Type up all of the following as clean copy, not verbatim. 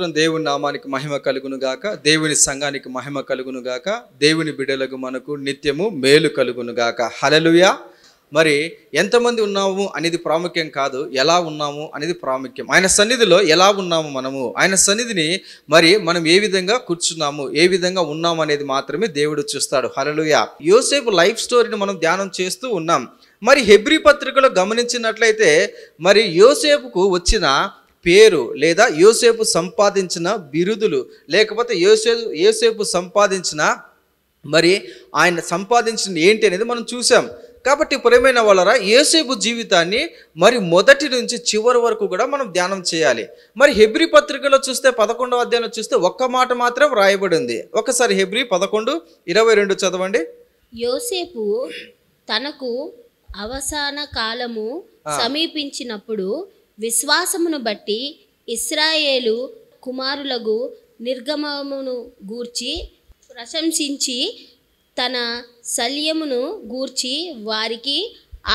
దేవుని నామానికి మహిమ కలుగును గాక, దేవుని సంఘానికి మహిమ కలుగును గాక, దేవుని బిడ్డలకు మనకు నిత్యము మేలు కలుగును గాక. హల్లెలూయా. మరి ఎంతమంది ఉన్నాము అనేది ప్రాముఖ్యం కాదు, ఎలా ఉన్నాము అనేది ప్రాముఖ్యం. ఆయన సన్నిధిలో ఎలా ఉన్నాము మనము, ఆయన సన్నిధిని మరి మనం ఏ విధంగా కూర్చున్నాము, ఏ విధంగా ఉన్నాము అనేది మాత్రమే దేవుడు చూస్తాడు. హల్లెలూయా. యోసేపు లైఫ్ స్టోరీని మనం ధ్యానం చేస్తూ ఉన్నాం. మరి హెబ్రీ పత్రికలో గమనించినట్లయితే మరి యోసేపుకు వచ్చిన పేరు లేదా యోసేపు సంపాదించిన బిరుదులు, లేకపోతే యోసేపు సంపాదించిన మరి ఆయన సంపాదించిన ఏంటి అనేది మనం చూసాం. కాబట్టి ప్రియమైన వాళ్ళరా, యోసేపు జీవితాన్ని మరి మొదటి నుంచి చివరి వరకు కూడా మనం ధ్యానం చేయాలి. మరి హెబ్రీ పత్రికలో చూస్తే 11వ అధ్యాయంలో చూస్తే ఒక్క మాట మాత్రం రాయబడింది. ఒకసారి హెబ్రీ 11:22 చదవండి. యోసేపు తనకు అవసాన కాలము సమీపించినప్పుడు విశ్వాసమును బట్టి ఇశ్రాయేలు కుమారులకు నిర్గమమును గూర్చి ప్రశంసించి తన శల్యమును గూర్చి వారికి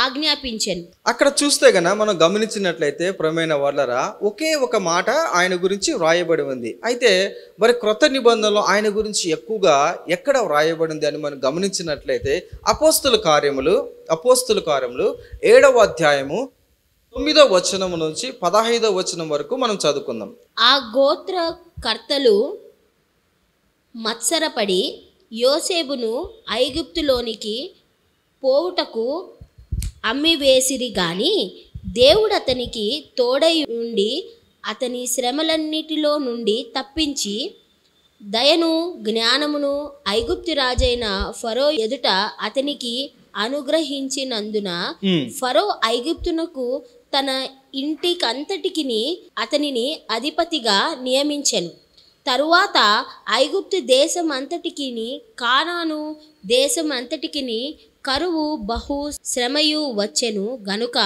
ఆజ్ఞాపించెను. అక్కడ చూస్తే గన మనం గమనించినట్లయితే ప్రియమైన వాళ్ళరా, ఒకే ఒక మాట ఆయన గురించి వ్రాయబడి ఉంది. అయితే మరి క్రొత్త నిబంధనలో ఆయన గురించి ఎక్కువగా ఎక్కడ వ్రాయబడింది అని మనం గమనించినట్లయితే అపోస్తుల కార్యములు 7వ అధ్యాయము 9వ వచనం నుంచి 15వ వచనం వరకు మనం చదువుకుందాం. ఆ గోత్రకర్తలు మత్సరపడి యోసేపును ఐగుప్తులోనికి పోవుటకు అమ్మివేసిరి గాని దేవుడు అతనికి తోడై ఉండి అతని శ్రమలన్నిటిలో నుండి తప్పించి దయను జ్ఞానమును ఐగుప్తు రాజైన ఫరో ఎదుట అతనికి అనుగ్రహించినందున ఫరో ఐగుప్తునకు తన ఇంటికంతటికి అతనిని అధిపతిగా నియమించెను. తరువాత ఐగుప్తు దేశం అంతటికి కానాను దేశం అంతటికి కరువు బహు శ్రమయు వచ్చెను గనుక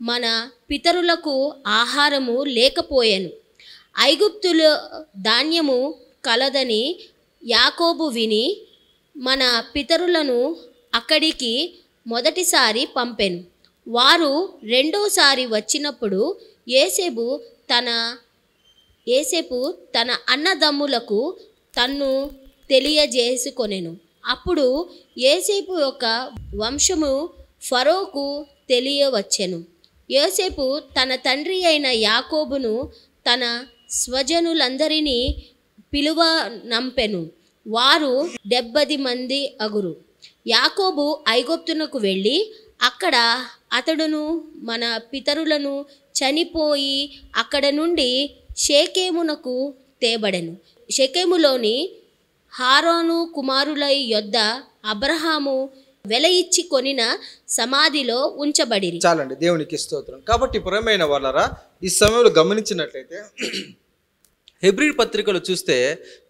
మన పితరులకు ఆహారము లేకపోయెను. ఐగుప్తులో ధాన్యము కలదని యాకోబు విని మన పితరులను అక్కడికి మొదటిసారి పంపెను. వారు రెండోసారి వచ్చినప్పుడు యోసేపు తన అన్నదమ్ములకు తన్ను తెలియజేసుకొనెను. అప్పుడు యోసేపు యొక్క వంశము ఫరోకు తెలియవచ్చెను. యోసేపు తన తండ్రి అయిన యాకోబును తన స్వజనులందరినీ పిలువనంపెను. వారు 70 మంది అగురు. యాకోబు ఐగుప్తునకు వెళ్ళి అక్కడ అతడును మన పితరులను చనిపోయి అక్కడ నుండి షేకెమునకు తేబడెను. షెకెములోని హారోను కుమారుల యొద్ద అబ్రహాము వెల ఇచ్చి కొనిన సమాధిలో ఉంచబడిరి. చాలండి, దేవునికి స్తోత్రం. కాబట్టి ప్రియమైన వాళ్ళరా, ఈ సమయంలో గమనించినట్లయితే హెబ్రీ పత్రికలు చూస్తే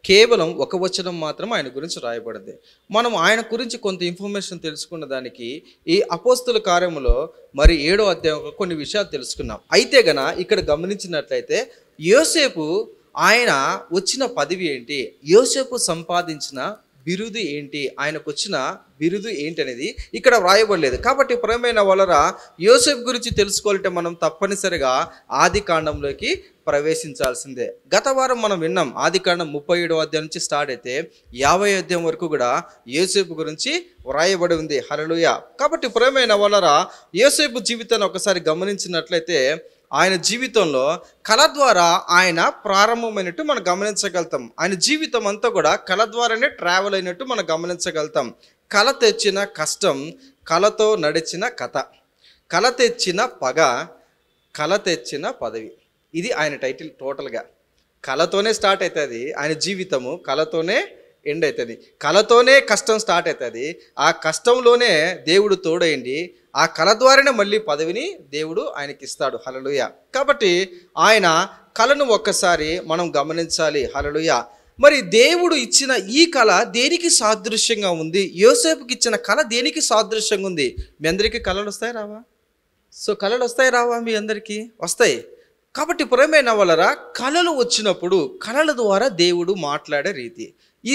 కేవలం ఒక వచనం మాత్రం ఆయన గురించి రాయబడింది. మనం ఆయన గురించి కొంత ఇన్ఫర్మేషన్ తెలుసుకున్న దానికి ఈ అపోస్తుల కార్యములో మరి 7వ అధ్యాయంలో కొన్ని విషయాలు తెలుసుకున్నాం. అయితే గన ఇక్కడ గమనించినట్లయితే యోసేపు ఆయన వచ్చిన పదవి ఏంటి, యోసేపు సంపాదించిన బిరుదు ఏంటి, ఆయనకు వచ్చిన బిరుదు ఏంటి అనేది ఇక్కడ వ్రాయబడలేదు. కాబట్టి ప్రియమైన వాళ్ళరా, యోసేపు గురించి తెలుసుకోవాలంటే మనం తప్పనిసరిగా ఆది కాండంలోకి ప్రవేశించాల్సిందే. గత వారం మనం విన్నాం, ఆది కాండం 37వ అధ్యాయం నుంచి స్టార్ట్ అయితే 50వ అధ్యాయం వరకు కూడా యోసేపు గురించి వ్రాయబడి ఉంది. హల్లెలూయా. కాబట్టి ప్రియమైన వాళ్ళరా, యోసేపు జీవితాన్ని ఒకసారి గమనించినట్లయితే ఆయన జీవితంలో కళ ద్వారా ఆయన ప్రారంభమైనట్టు మనం గమనించగలుగుతాం. ఆయన జీవితం అంతా కూడా కళ ద్వారానే ట్రావెల్ అయినట్టు మనం గమనించగలుగుతాం. కళ తెచ్చిన కష్టం, కళతో నడిచిన కథ, కళ తెచ్చిన పగ, కళ తెచ్చిన పదవి. ఇది ఆయన టైటిల్. టోటల్గా కళతోనే స్టార్ట్ అవుతుంది ఆయన జీవితము, కళతోనే ఎండ్ అవుతుంది. కళతోనే కష్టం స్టార్ట్ అవుతుంది, ఆ కష్టంలోనే దేవుడు తోడైంది, ఆ కళ ద్వారానే మళ్ళీ పదవిని దేవుడు ఆయనకి ఇస్తాడు. హల్లెలూయా. కాబట్టి ఆయన కళను ఒక్కసారి మనం గమనించాలి. హల్లెలూయా. మరి దేవుడు ఇచ్చిన ఈ కళ దేనికి సాదృశ్యంగా ఉంది, యోసేపుకి ఇచ్చిన కళ దేనికి సాదృశ్యంగా ఉంది? మీ అందరికీ కళలు వస్తాయి రావా? కళలు వస్తాయి రావా? మీ అందరికీ వస్తాయి. కాబట్టి ప్రియమైన వాళ్ళరా, కళలు వచ్చినప్పుడు కళల ద్వారా దేవుడు మాట్లాడే రీతి ఈ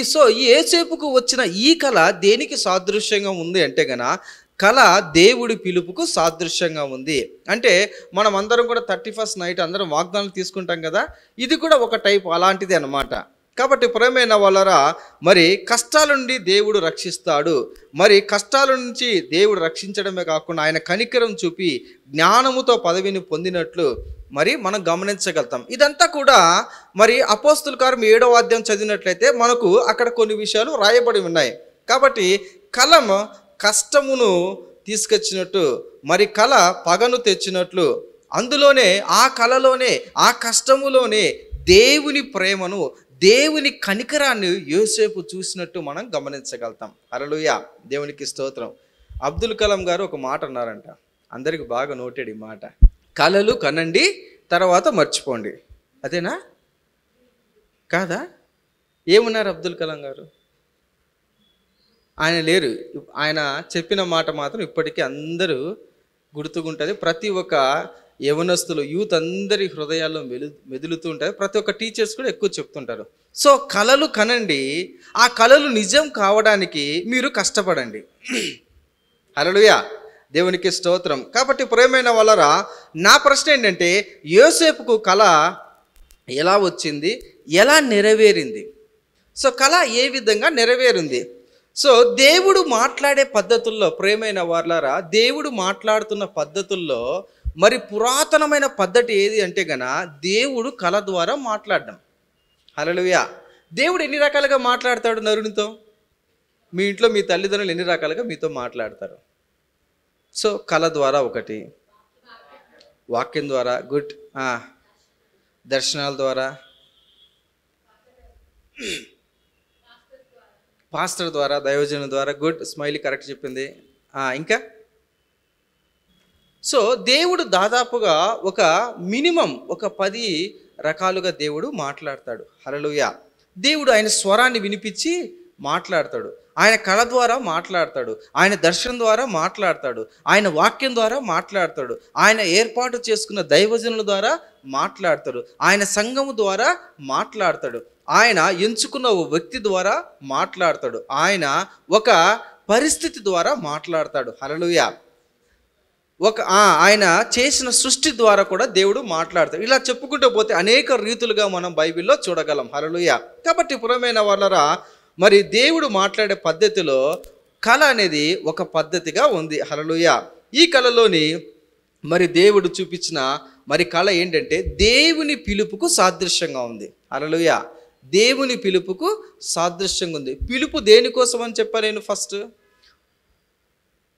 యోసేపుకు వచ్చిన ఈ కళ దేనికి సాదృశ్యంగా ఉంది అంటే గన కళ దేవుడి పిలుపుకు సాదృశ్యంగా ఉంది. అంటే మనం అందరం కూడా 31st నైట్ అందరం వాగ్దానాలు తీసుకుంటాం కదా, ఇది కూడా ఒక టైప్ అలాంటిది అన్నమాట. కాబట్టి ప్రియమైన వాళ్ళరా, మరి కష్టాల నుండి దేవుడు రక్షిస్తాడు. మరి కష్టాల నుంచి దేవుడు రక్షించడమే కాకుండా ఆయన కనికరం చూపి జ్ఞానముతో పదవిని పొందినట్లు మరి మనం గమనించగలుగుతాం. ఇదంతా కూడా మరి అపోస్తుల కార్యం 7వ అధ్యాయం చదివినట్లయితే మనకు అక్కడ కొన్ని విషయాలు రాయబడి ఉన్నాయి. కాబట్టి కలం కష్టమును తీసుకొచ్చినట్టు, మరి కళ పగను తెచ్చినట్లు, అందులోనే ఆ కళలోనే ఆ కష్టములోనే దేవుని ప్రేమను దేవుని కనికరాన్ని యోసేపు చూసినట్టు మనం గమనించగలుగుతాం. హల్లెలూయా, దేవునికి స్తోత్రం. అబ్దుల్ కలాం గారు ఒక మాట అన్నారంట, అందరికి బాగా నోటెడ్ ఈ మాట, కలలు కనండి తర్వాత మర్చిపోండి. అదేనా కాదా? ఏమన్నారు అబ్దుల్ కలాం గారు? ఆయన లేరు, ఆయన చెప్పిన మాట మాత్రం ఇప్పటికీ అందరూ గుర్తుకుంటుంది. ప్రతి ఒక్క యవనస్తులు యూత్ అందరి హృదయాల్లో మెదులుతూ ఉంటుంది. ప్రతి ఒక్క టీచర్స్ కూడా ఎక్కువ చెప్తుంటారు. సో కలలు కనండి, ఆ కలలు నిజం కావడానికి మీరు కష్టపడండి. హల్లెలూయా, దేవునికి స్తోత్రం. కాబట్టి ప్రియమైన వాళ్ళరా, నా ప్రశ్న ఏంటంటే యోసేపుకు కళ ఎలా వచ్చింది, ఎలా నెరవేరింది? సో కళ ఏ విధంగా నెరవేరింది? సో దేవుడు మాట్లాడే పద్ధతుల్లో, ప్రియమైన వాళ్ళరా, దేవుడు మాట్లాడుతున్న పద్ధతుల్లో మరి పురాతనమైన పద్ధతి ఏది అంటే గన దేవుడు కళ ద్వారా మాట్లాడడం. హల్లెలూయా. దేవుడు ఎన్ని రకాలుగా మాట్లాడతాడు నరునితో? మీ ఇంట్లో మీ తల్లిదండ్రులు ఎన్ని రకాలుగా మీతో మాట్లాడతారు? సో కళ ద్వారా ఒకటి, వాక్యం ద్వారా, గుడ్, దర్శనాల ద్వారా, పాస్టర్ ద్వారా, దైవజనుల ద్వారా, గుడ్, స్మైలీ కరెక్ట్ చెప్పింది. ఇంకా సో దేవుడు దాదాపుగా ఒక మినిమం ఒక 10 రకాలుగా దేవుడు మాట్లాడతాడు. హల్లెలూయా. దేవుడు ఆయన స్వరాన్ని వినిపించి మాట్లాడతాడు, ఆయన కళ ద్వారా మాట్లాడతాడు, ఆయన దర్శనం ద్వారా మాట్లాడతాడు, ఆయన వాక్యం ద్వారా మాట్లాడతాడు, ఆయన ఏర్పాటు చేసుకున్న దైవజనుల ద్వారా మాట్లాడతాడు, ఆయన సంఘము ద్వారా మాట్లాడతాడు, ఆయన ఎంచుకున్న ఒక వ్యక్తి ద్వారా మాట్లాడతాడు, ఆయన ఒక పరిస్థితి ద్వారా మాట్లాడతాడు. హల్లెలూయా. ఆయన చేసిన సృష్టి ద్వారా కూడా దేవుడు మాట్లాడతాడు. ఇలా చెప్పుకుంటూ పోతే అనేక రీతులుగా మనం బైబిల్లో చూడగలం. హల్లెలూయా. కాబట్టి ప్రియమైన వాళ్ళరా, మరి దేవుడు మాట్లాడే పద్ధతిలో కళ అనేది ఒక పద్ధతిగా ఉంది. హల్లెలూయా. ఈ కళలోని మరి దేవుడు చూపించిన మరి కళ ఏంటంటే దేవుని పిలుపుకు సాదృశ్యంగా ఉంది. హల్లెలూయా. దేవుని పిలుపుకు సాదృశ్యంగా ఉంది. పిలుపు దేనికోసం అని చెప్పాను నేను ఫస్ట్.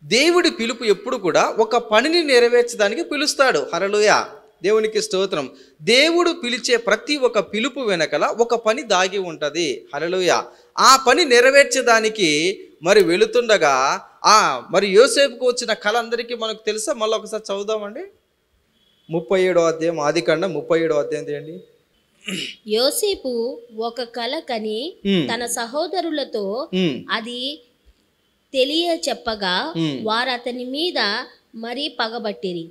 దేవుడి పిలుపు ఎప్పుడు కూడా ఒక పనిని నెరవేర్చడానికి పిలుస్తాడు. హల్లెలూయా, దేవునికి స్తోత్రం. దేవుడు పిలిచే ప్రతి ఒక్క పిలుపు వెనకల ఒక పని దాగి ఉంటుంది. హల్లెలూయా. ఆ పని నెరవేర్చేదానికి మరి వెళుతుండగా మరి యోసేపుకు వచ్చిన కళ అందరికీ మనకు తెలుసా? మళ్ళీ ఒకసారి చదువుదామండి. 37వ అధ్యాయం, ఆదికాండం 37వ అధ్యాయం తీయండి. యోసేపు ఒక కల కని తన సహోదరులతో అది తెలియ చెప్పగా వారు అతని మీద మరీ పగబట్టిరి.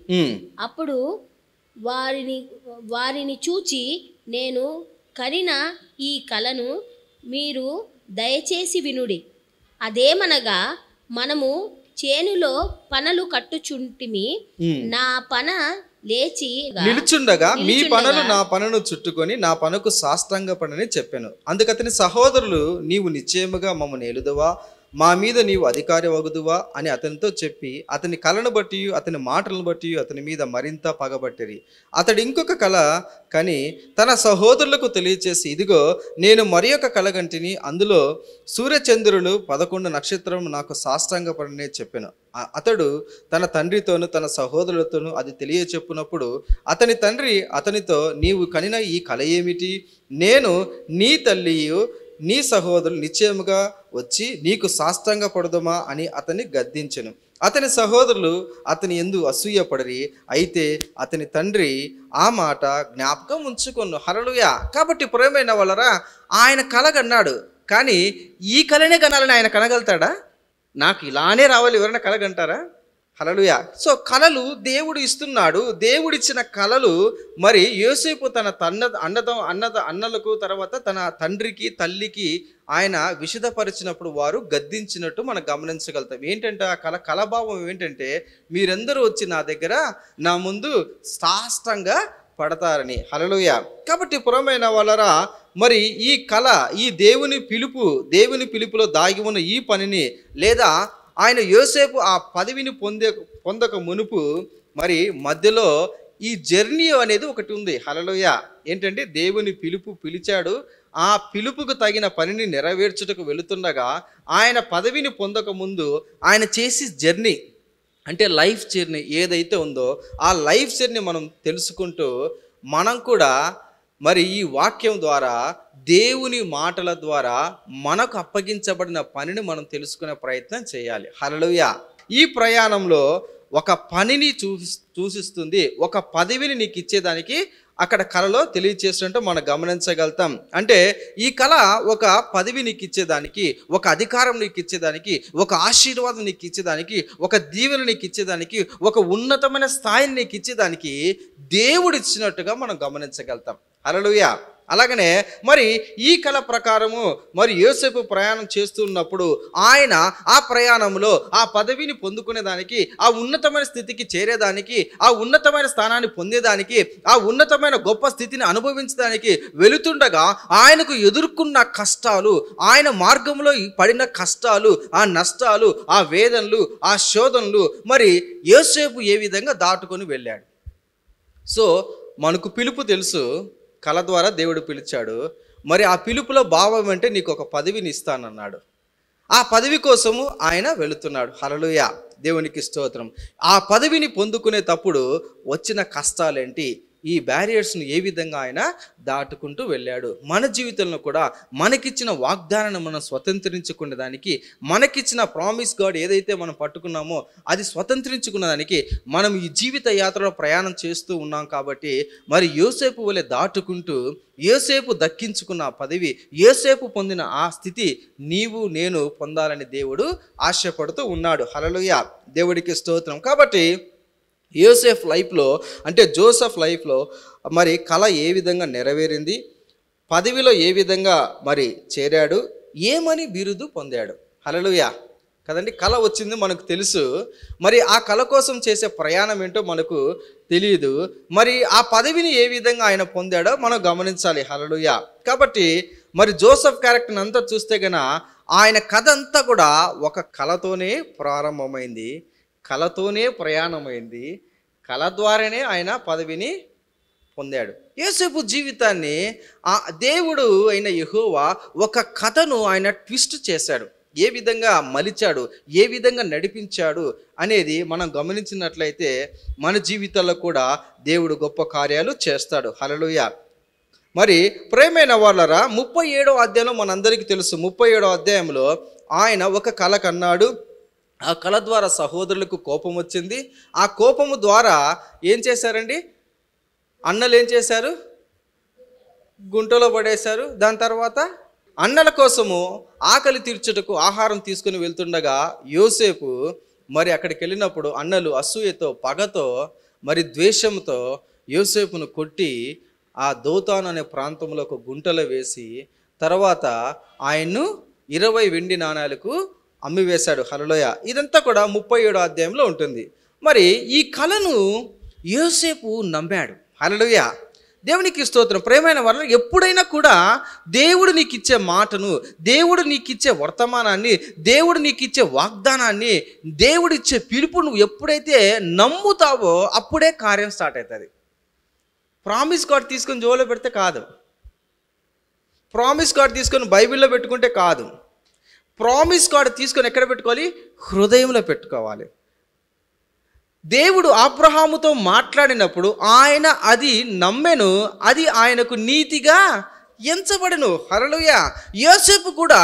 అప్పుడు వారిని చూచి, నేను కనిన ఈ కలను మీరు దయచేసి వినుడి. అదేమనగా, మనము చేనులో పనలు కట్టుచుంటిమి, నా పన లేచి నిలుచుండగా మీ పనులు నా పనును చుట్టుకొని నా పనుకు సాష్టాంగపడని చెప్పాను. అందుకతని సహోదరులు, నీవు నిశ్చయముగా మమ్మల్ని ఏలుదువా, మా మీద నీవు అధికారి వగుదువా అని అతనితో చెప్పి అతని కళను బట్టి అతని మాటలను బట్టి అతని మీద మరింత పగబట్టిరి. అతడు ఇంకొక కళ కని తన సహోదరులకు తెలియచేసి, ఇదిగో నేను మరి ఒక కళ కంటిని, అందులో సూర్యచంద్రులు 11 నక్షత్రం నాకు సాష్టాంగపడనే చెప్పాను. అతడు తన తండ్రితోనూ తన సహోదరులతోనూ అది తెలియచెప్పునప్పుడు అతని తండ్రి అతనితో, నీవు కనిన ఈ కళ ఏమిటి? నేను నీ తల్లియు నీ సహోదరులు నిశ్చయముగా వచ్చి నీకు సాష్టాంగపడదుమా అని అతన్ని గద్దించెను. అతని సహోదరులు అతని యందు అసూయపడరి, అయితే అతని తండ్రి ఆ మాట జ్ఞాపకం ఉంచుకొను. హల్లెలూయా. కాబట్టి ప్రియమైన వాళ్ళరా, ఆయన కల కన్నాడు, కానీ ఈ కళనే కనాలని ఆయన కనగలుగుతాడా? నాకు ఇలానే రావాలి ఎవరైనా కలగంటారా? హల్లెలూయా. సో కలలు దేవుడు ఇస్తున్నాడు. దేవుడిచ్చిన కలలు మరి యోసేపు తన అన్నలకు తర్వాత తన తండ్రికి తల్లికి ఆయన విషదపరిచినప్పుడు వారు గద్దించినట్టు మనం గమనించగలుగుతాం. ఏంటంటే ఆ కలభావం ఏంటంటే, మీరందరూ వచ్చి నా దగ్గర నా ముందు సాష్టంగా పడతారని. హల్లెలూయా. కాబట్టి పురమైన వాళ్ళరా, మరి ఈ కళ, ఈ దేవుని పిలుపులో దాగి ఉన్న ఈ పనిని, లేదా ఆయన యోసేపు ఆ పదవిని పొందక మునుపు మరి మధ్యలో ఈ జర్నీ అనేది ఒకటి ఉంది. హల్లెలూయా. ఏంటంటే దేవుని పిలిచాడు, ఆ పిలుపుకు తగిన పనిని నెరవేర్చుటకు వెళుతుండగా ఆయన పదవిని పొందక ముందు ఆయన చేసి జర్నీ, అంటే లైఫ్ జర్నీ ఏదైతే ఉందో ఆ లైఫ్ జర్నీ మనం తెలుసుకుంటూ మనం కూడా మరి ఈ వాక్యం ద్వారా, దేవుని మాటల ద్వారా మనకు అప్పగించబడిన పనిని మనం తెలుసుకునే ప్రయత్నం చేయాలి. హల్లెలూయా. ఈ ప్రయాణంలో ఒక పనిని సూచిస్తుంది, ఒక పదవిని నీకు ఇచ్చేదానికి అక్కడ కళలో తెలియచేసినట్టు మనం గమనించగలుగుతాం. అంటే ఈ కళ ఒక పదవి నీకు ఇచ్చేదానికి, ఒక అధికారం నీకు ఇచ్చేదానికి, ఒక ఆశీర్వాదం నీకు ఇచ్చేదానికి, ఒక దీవెన నీకు ఇచ్చేదానికి, ఒక ఉన్నతమైన స్థాయిని నీకు ఇచ్చేదానికి దేవుడు ఇచ్చినట్టుగా మనం గమనించగలుగుతాం. హల్లెలూయా. అలాగనే మరి ఈ కళ ప్రకారము మరి యోసేపు ప్రయాణం చేస్తున్నప్పుడు ఆయన ఆ ప్రయాణంలో ఆ పదవిని పొందుకునేదానికి, ఆ ఉన్నతమైన స్థితికి చేరేదానికి, ఆ ఉన్నతమైన స్థానాన్ని పొందేదానికి, ఆ ఉన్నతమైన గొప్ప స్థితిని అనుభవించడానికి వెళుతుండగా ఆయనకు ఎదుర్కొన్న కష్టాలు, ఆయన మార్గంలో పడిన కష్టాలు, ఆ నష్టాలు, ఆ వేదనలు, ఆ శోధనలు మరి యోసేపు ఏ విధంగా దాటుకొని వెళ్ళాడు. సో మనకు పిలుపు తెలుసు, కళ ద్వారా దేవుడు పిలిచాడు. మరి ఆ పిలుపులో భావం అంటే నీకు ఒక పదవిని ఇస్తానన్నాడు. ఆ పదవి కోసము ఆయన వెళుతున్నాడు. హల్లెలూయా. దేవునికి స్తోత్రం. ఆ పదవిని పొందుకునేటప్పుడు వచ్చిన కష్టాలేంటి, ఈ బ్యారియర్స్ను ఏ విధంగా ఆయన దాటుకుంటూ వెళ్ళాడు. మన జీవితంలో కూడా మనకిచ్చిన వాగ్దానాన్ని మనం స్వతంత్రించుకునే దానికి, మనకిచ్చిన ప్రామిస్ గాడ్ ఏదైతే మనం పట్టుకున్నామో అది స్వతంత్రించుకునే దానికి మనం ఈ జీవిత యాత్రలో ప్రయాణం చేస్తూ ఉన్నాం. కాబట్టి మరి యోసేపు వలె దాటుకుంటూ యోసేపు దక్కించుకున్న పదవి, యోసేపు పొందిన ఆ స్థితి నీవు నేను పొందాలని దేవుడు ఆశపడుతూ ఉన్నాడు. హల్లెలూయా. దేవుడికి స్తోత్రం. కాబట్టి యోసేఫ్ లైఫ్లో, అంటే జోసెఫ్ లైఫ్లో మరి కళ ఏ విధంగా నెరవేరింది, పదవిలో ఏ విధంగా మరి చేరాడు, ఏమని బిరుదు పొందాడు. హల్లెలూయా కదండి. కళ వచ్చింది మనకు తెలుసు, మరి ఆ కళ కోసం చేసే ప్రయాణం ఏంటో మనకు తెలియదు. మరి ఆ పదవిని ఏ విధంగా ఆయన పొందాడో మనం గమనించాలి. హల్లెలూయా. కాబట్టి మరి జోసెఫ్ క్యారెక్టర్ని అంతా చూస్తే గన ఆయన కథ అంతా కూడా ఒక కళతోనే ప్రారంభమైంది, కళతోనే ప్రయాణమైంది, కళ ద్వారానే ఆయన పదవిని పొందాడు. యోసేపు జీవితాన్ని ఆ దేవుడు అయిన యెహోవా ఒక కథను ఆయన ట్విస్ట్ చేశాడు, ఏ విధంగా మలిచాడు, ఏ విధంగా నడిపించాడు అనేది మనం గమనించినట్లయితే మన జీవితాల్లో కూడా దేవుడు గొప్ప కార్యాలు చేస్తాడు. హల్లెలూయా. మరి ప్రేమైన వాళ్ళరా, 37వ అధ్యాయంలో మనందరికీ తెలుసు, 37వ అధ్యాయంలో ఆయన ఒక కళ కన్నాడు. ఆ కళ ద్వారా సహోదరులకు కోపం వచ్చింది. ఆ కోపము ద్వారా ఏం చేశారండి, అన్నలు ఏం చేశారు, గుంటలో పడేశారు. దాని తర్వాత అన్నల కోసము ఆకలి తీర్చుటకు ఆహారం తీసుకుని వెళ్తుండగా యోసేపు మరి అక్కడికి వెళ్ళినప్పుడు అన్నలు అసూయతో, పగతో, మరి ద్వేషంతో యోసేపును కొట్టి ఆ దోతాను అనే ప్రాంతంలో ఒక గుంటలో వేసి తర్వాత ఆయన్ను 20 వెండి నాణాలకు అమ్మివేశాడు. హల్లెలూయా. ఇదంతా కూడా 37వ అధ్యాయంలో ఉంటుంది. మరి ఈ కళను యోసేపు నమ్మాడు. హల్లెలూయా. దేవునికి స్తోత్రం. ప్రేమైన వారు, ఎప్పుడైనా కూడా దేవుడు నీకు ఇచ్చే మాటను, దేవుడు నీకు ఇచ్చే వర్తమానాన్ని, దేవుడు నీకు ఇచ్చే వాగ్దానాన్ని, దేవుడిచ్చే పిలుపు నువ్వు ఎప్పుడైతే నమ్ముతావో అప్పుడే కార్యం స్టార్ట్ అవుతుంది. ప్రామిస్ గాడ్ తీసుకొని జోలో పెడితే కాదు, ప్రామిస్ గాడ్ తీసుకొని బైబిల్లో పెట్టుకుంటే కాదు, ప్రామిస్ గాడ్ తీసుకొని ఎక్కడ పెట్టుకోవాలి, హృదయంలో పెట్టుకోవాలి. దేవుడు అబ్రహాముతో మాట్లాడినప్పుడు ఆయన అది నమ్మెను, అది ఆయనకు నీతిగా ఎంచబడెను. హల్లెలూయా. యోసేపు కూడా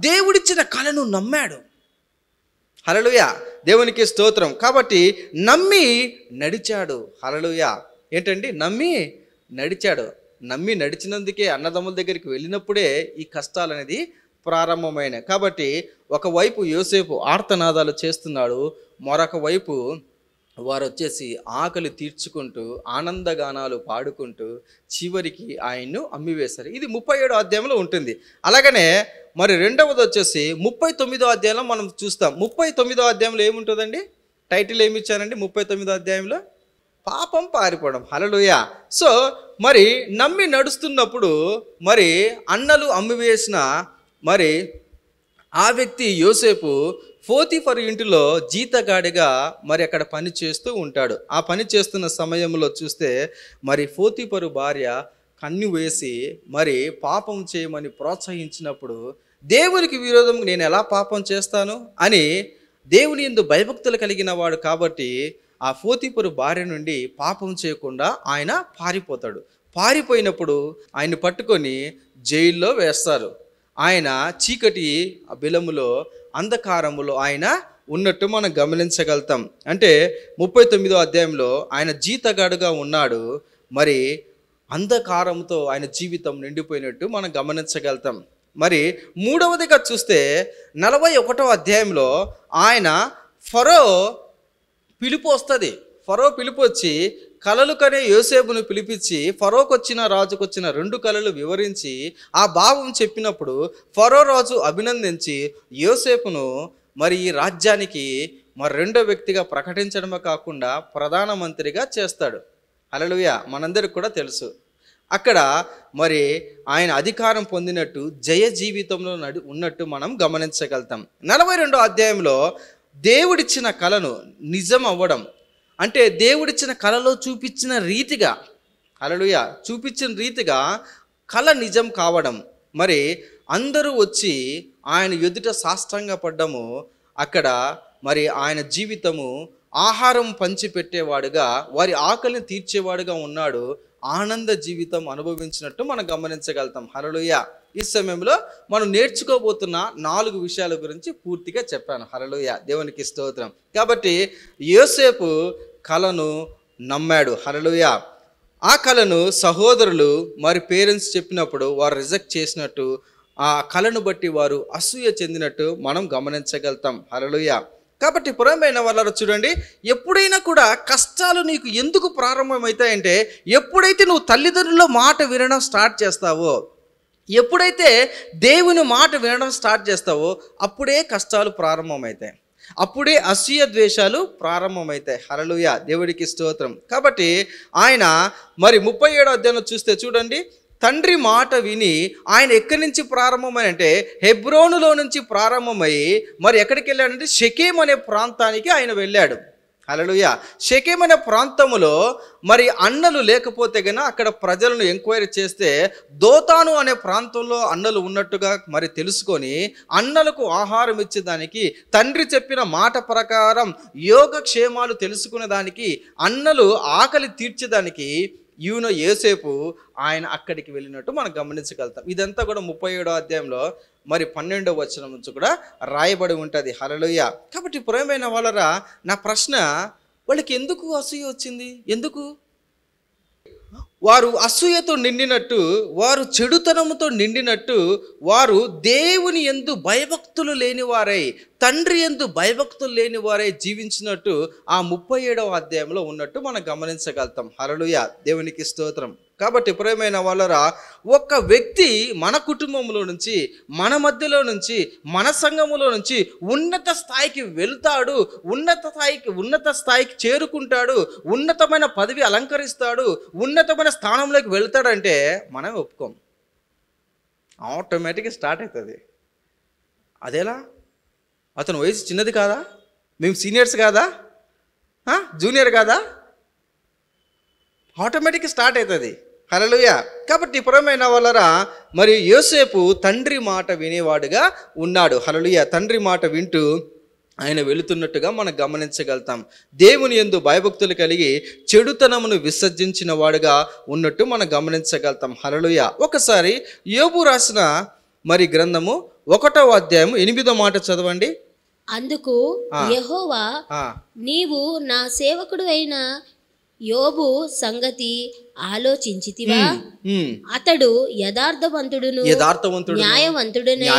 దేవుడిచ్చిన కళను నమ్మాడు. హల్లెలూయా. దేవునికి స్తోత్రం. కాబట్టి నమ్మి నడిచాడు. హల్లెలూయా. ఏంటండి, నమ్మి నడిచాడు. నమ్మి నడిచినందుకే అన్నదమ్ముల దగ్గరికి వెళ్ళినప్పుడే ఈ కష్టాలు అనేది ప్రారంభమైన. కాబట్టి ఒకవైపు యోసేపు ఆర్తనాదాలు చేస్తున్నాడు, మరొక వైపు వారు వచ్చేసి ఆకలి తీర్చుకుంటూ ఆనందగానాలు పాడుకుంటూ చివరికి ఆయన్ను అమ్మివేశారు. ఇది 37వ అధ్యాయంలో ఉంటుంది. అలాగనే మరి రెండవది వచ్చేసి 39వ అధ్యాయంలో మనం చూస్తాం. 39వ అధ్యాయంలో ఏముంటుందండి? టైటిల్ ఏమి ఇచ్చారండి 39వ అధ్యాయంలో? పాపం పారిపోవడం. హల్లెలూయా. సో మరి నమ్మి నడుస్తున్నప్పుడు మరి అన్నలు అమ్మివేసిన మరి ఆ వ్యక్తి యోసేపు పోతీఫరు ఇంటిలో జీతగాడిగా మరి అక్కడ పని చేస్తూ ఉంటాడు. ఆ పని చేస్తున్న సమయంలో చూస్తే మరి పోతీఫరు భార్య కన్ను వేసి మరి పాపం చేయమని ప్రోత్సహించినప్పుడు దేవునికి విరోధం నేను ఎలా పాపం చేస్తాను అని దేవుని యందు భయభక్తులు కలిగిన వాడు కాబట్టి ఆ పోతీఫరు భార్య నుండి పాపం చేయకుండా ఆయన పారిపోతాడు. పారిపోయినప్పుడు ఆయన పట్టుకొని జైల్లో వేస్తారు. ఆయన చీకటి బిలములో అంధకారములో ఆయన ఉన్నట్టు మనం గమనించగలుగుతాం. అంటే 39వ అధ్యాయంలో ఆయన జీతగాడుగా ఉన్నాడు. మరి అంధకారంతో ఆయన జీవితం నిండిపోయినట్టు మనం గమనించగలుగుతాం. మరి మూడవదిగా చూస్తే 41వ అధ్యాయంలో ఆయన ఫరో పిలుపు వస్తుంది. ఫరో పిలుపు వచ్చి కలలు కనే యోసేపును పిలిపించి ఫరోకు వచ్చిన రాజుకు వచ్చిన 2 కలలు వివరించి ఆ భావం చెప్పినప్పుడు ఫరో రాజు అభినందించి యోసేపును మరి ఈ రాజ్యానికి మరి 2వ వ్యక్తిగా ప్రకటించడమే కాకుండా ప్రధానమంత్రిగా చేస్తాడు. హల్లెలూయా. మనందరికి కూడా తెలుసు అక్కడ మరి ఆయన అధికారం పొందినట్టు జయ జీవితంలో ఉన్నట్టు మనం గమనించగలుగుతాం. 42వ అధ్యాయంలో దేవుడిచ్చిన కలను నిజం అవ్వడం, అంటే దేవుడిచ్చిన కలలో చూపించిన రీతిగా, హల్లెలూయా, చూపించిన రీతిగా కల నిజం కావడం, మరి అందరూ వచ్చి ఆయన ఎదుట సాష్టాంగపడ్డము. అక్కడ మరి ఆయన జీవితము ఆహారం పంచిపెట్టేవాడుగా వారి ఆకలిని తీర్చేవాడుగా ఉన్నాడు. ఆనంద జీవితం అనుభవించినట్టు మనం గమనించగలుగుతాం. హల్లెలూయా. ఈ సమయంలో మనం నేర్చుకోబోతున్న 4 విషయాల గురించి పూర్తిగా చెప్పాను. హల్లెలూయా. దేవునికి స్తోత్రం. కాబట్టి యోసేపు కలను నమ్మాడు. హల్లెలూయా. ఆ కలను సహోదరులు మరి పేరెంట్స్ చెప్పినప్పుడు వారు రిజెక్ట్ చేసినట్టు, ఆ కలను బట్టి వారు అసూయ చెందినట్టు మనం గమనించగలుగుతాం. హల్లెలూయా. కాబట్టి పురమైన వాళ్ళ చూడండి, ఎప్పుడైనా కూడా కష్టాలు నీకు ఎందుకు ప్రారంభమవుతాయంటే ఎప్పుడైతే నువ్వు తల్లిదండ్రుల మాట వినడం స్టార్ట్ చేస్తావో, ఎప్పుడైతే దేవుని మాట వినడం స్టార్ట్ చేస్తావో అప్పుడే కష్టాలు ప్రారంభమవుతాయి, అప్పుడే అసూయ ద్వేషాలు ప్రారంభమవుతాయి. హల్లెలూయా. దేవుడికి స్తోత్రం. కాబట్టి ఆయన మరి 37వ అధ్యాయంలో చూస్తే చూడండి, తండ్రి మాట విని ఆయన ఎక్కడి నుంచి ప్రారంభమై అంటే హెబ్రోనులో నుంచి ప్రారంభమై మరి ఎక్కడికి వెళ్ళాడంటే షెకెం అనే ప్రాంతానికి ఆయన వెళ్ళాడు. హల్లెలూయా. షెకెం అనే ప్రాంతములో మరి అన్నలు లేకపోతే గన అక్కడ ప్రజలను ఎంక్వైరీ చేస్తే దోతాను అనే ప్రాంతంలో అన్నలు ఉన్నట్టుగా మరి తెలుసుకొని అన్నలకు ఆహారం ఇచ్చేదానికి, తండ్రి చెప్పిన మాట ప్రకారం యోగక్షేమాలు తెలుసుకునే దానికి, అన్నలు ఆకలి తీర్చేదానికి ఈయన యోసేపు ఆయన అక్కడికి వెళ్ళినట్టు మనం గమనించగలుగుతాం. ఇదంతా కూడా 37వ అధ్యాయంలో మరి 12వ వచనం నుంచి కూడా రాయబడి ఉంటుంది. హల్లెలూయా. కాబట్టి ప్రియమైన వాళ్ళరా, నా ప్రశ్న, వాళ్ళకి ఎందుకు అసూయ వచ్చింది? ఎందుకు? వారు అసూయతో నిండినట్టు, వారు చెడుతనముతో నిండినట్టు, వారు దేవుని యందు భయభక్తులు లేనివారై, తండ్రి యందు భయభక్తులు లేనివారై జీవించినట్టు ఆ 37వ అధ్యాయంలో ఉన్నట్టు మనం గమనించగలుగుతాం. హల్లెలూయా. దేవునికి స్తోత్రం. కాబట్టి ప్రియమైన వాళ్ళరా, ఒక వ్యక్తి మన కుటుంబంలో నుంచి, మన మధ్యలో నుంచి, మన సంఘములో నుంచి ఉన్నత స్థాయికి వెళ్తాడు, ఉన్నత స్థాయికి చేరుకుంటాడు, ఉన్నతమైన పదవి అలంకరిస్తాడు, ఉన్నతమైన స్థానంలోకి వెళ్తాడంటే మనం ఒప్పుకోం. ఆటోమేటిక్గా స్టార్ట్ అవుతుంది. అదేలా? అతను వయసు చిన్నది కాదా? మేము సీనియర్స్ కాదా? జూనియర్ కాదా? ఆటోమేటిక్గా స్టార్ట్ అవుతుంది. హల్లెలూయా. కాబట్టి పురమైన వాళ్ళరా, మరి యోసేపు తండ్రి మాట వినేవాడుగా ఉన్నాడు. హల్లెలూయా. తండ్రి మాట వింటూ ఆయన వెళుతున్నట్టుగా మనం గమనించగలుగుతాం. దేవుని యందు భయభక్తులు కలిగి చెడుతనమును విసర్జించిన వాడుగా ఉన్నట్టు మనం గమనించగలుగుతాం. హల్లెలూయా. ఒకసారి యోబు రాసిన మరి గ్రంథము 1వ అధ్యాయం 8వ మాట చదవండి. అందుకు యెహోవా, నీవు నా సేవకుడు అయిన యోబు సంగతి ఆలోచించితివా? ఉమ్. అతడు యథార్థవంతుడును న్యాయవంతుడునై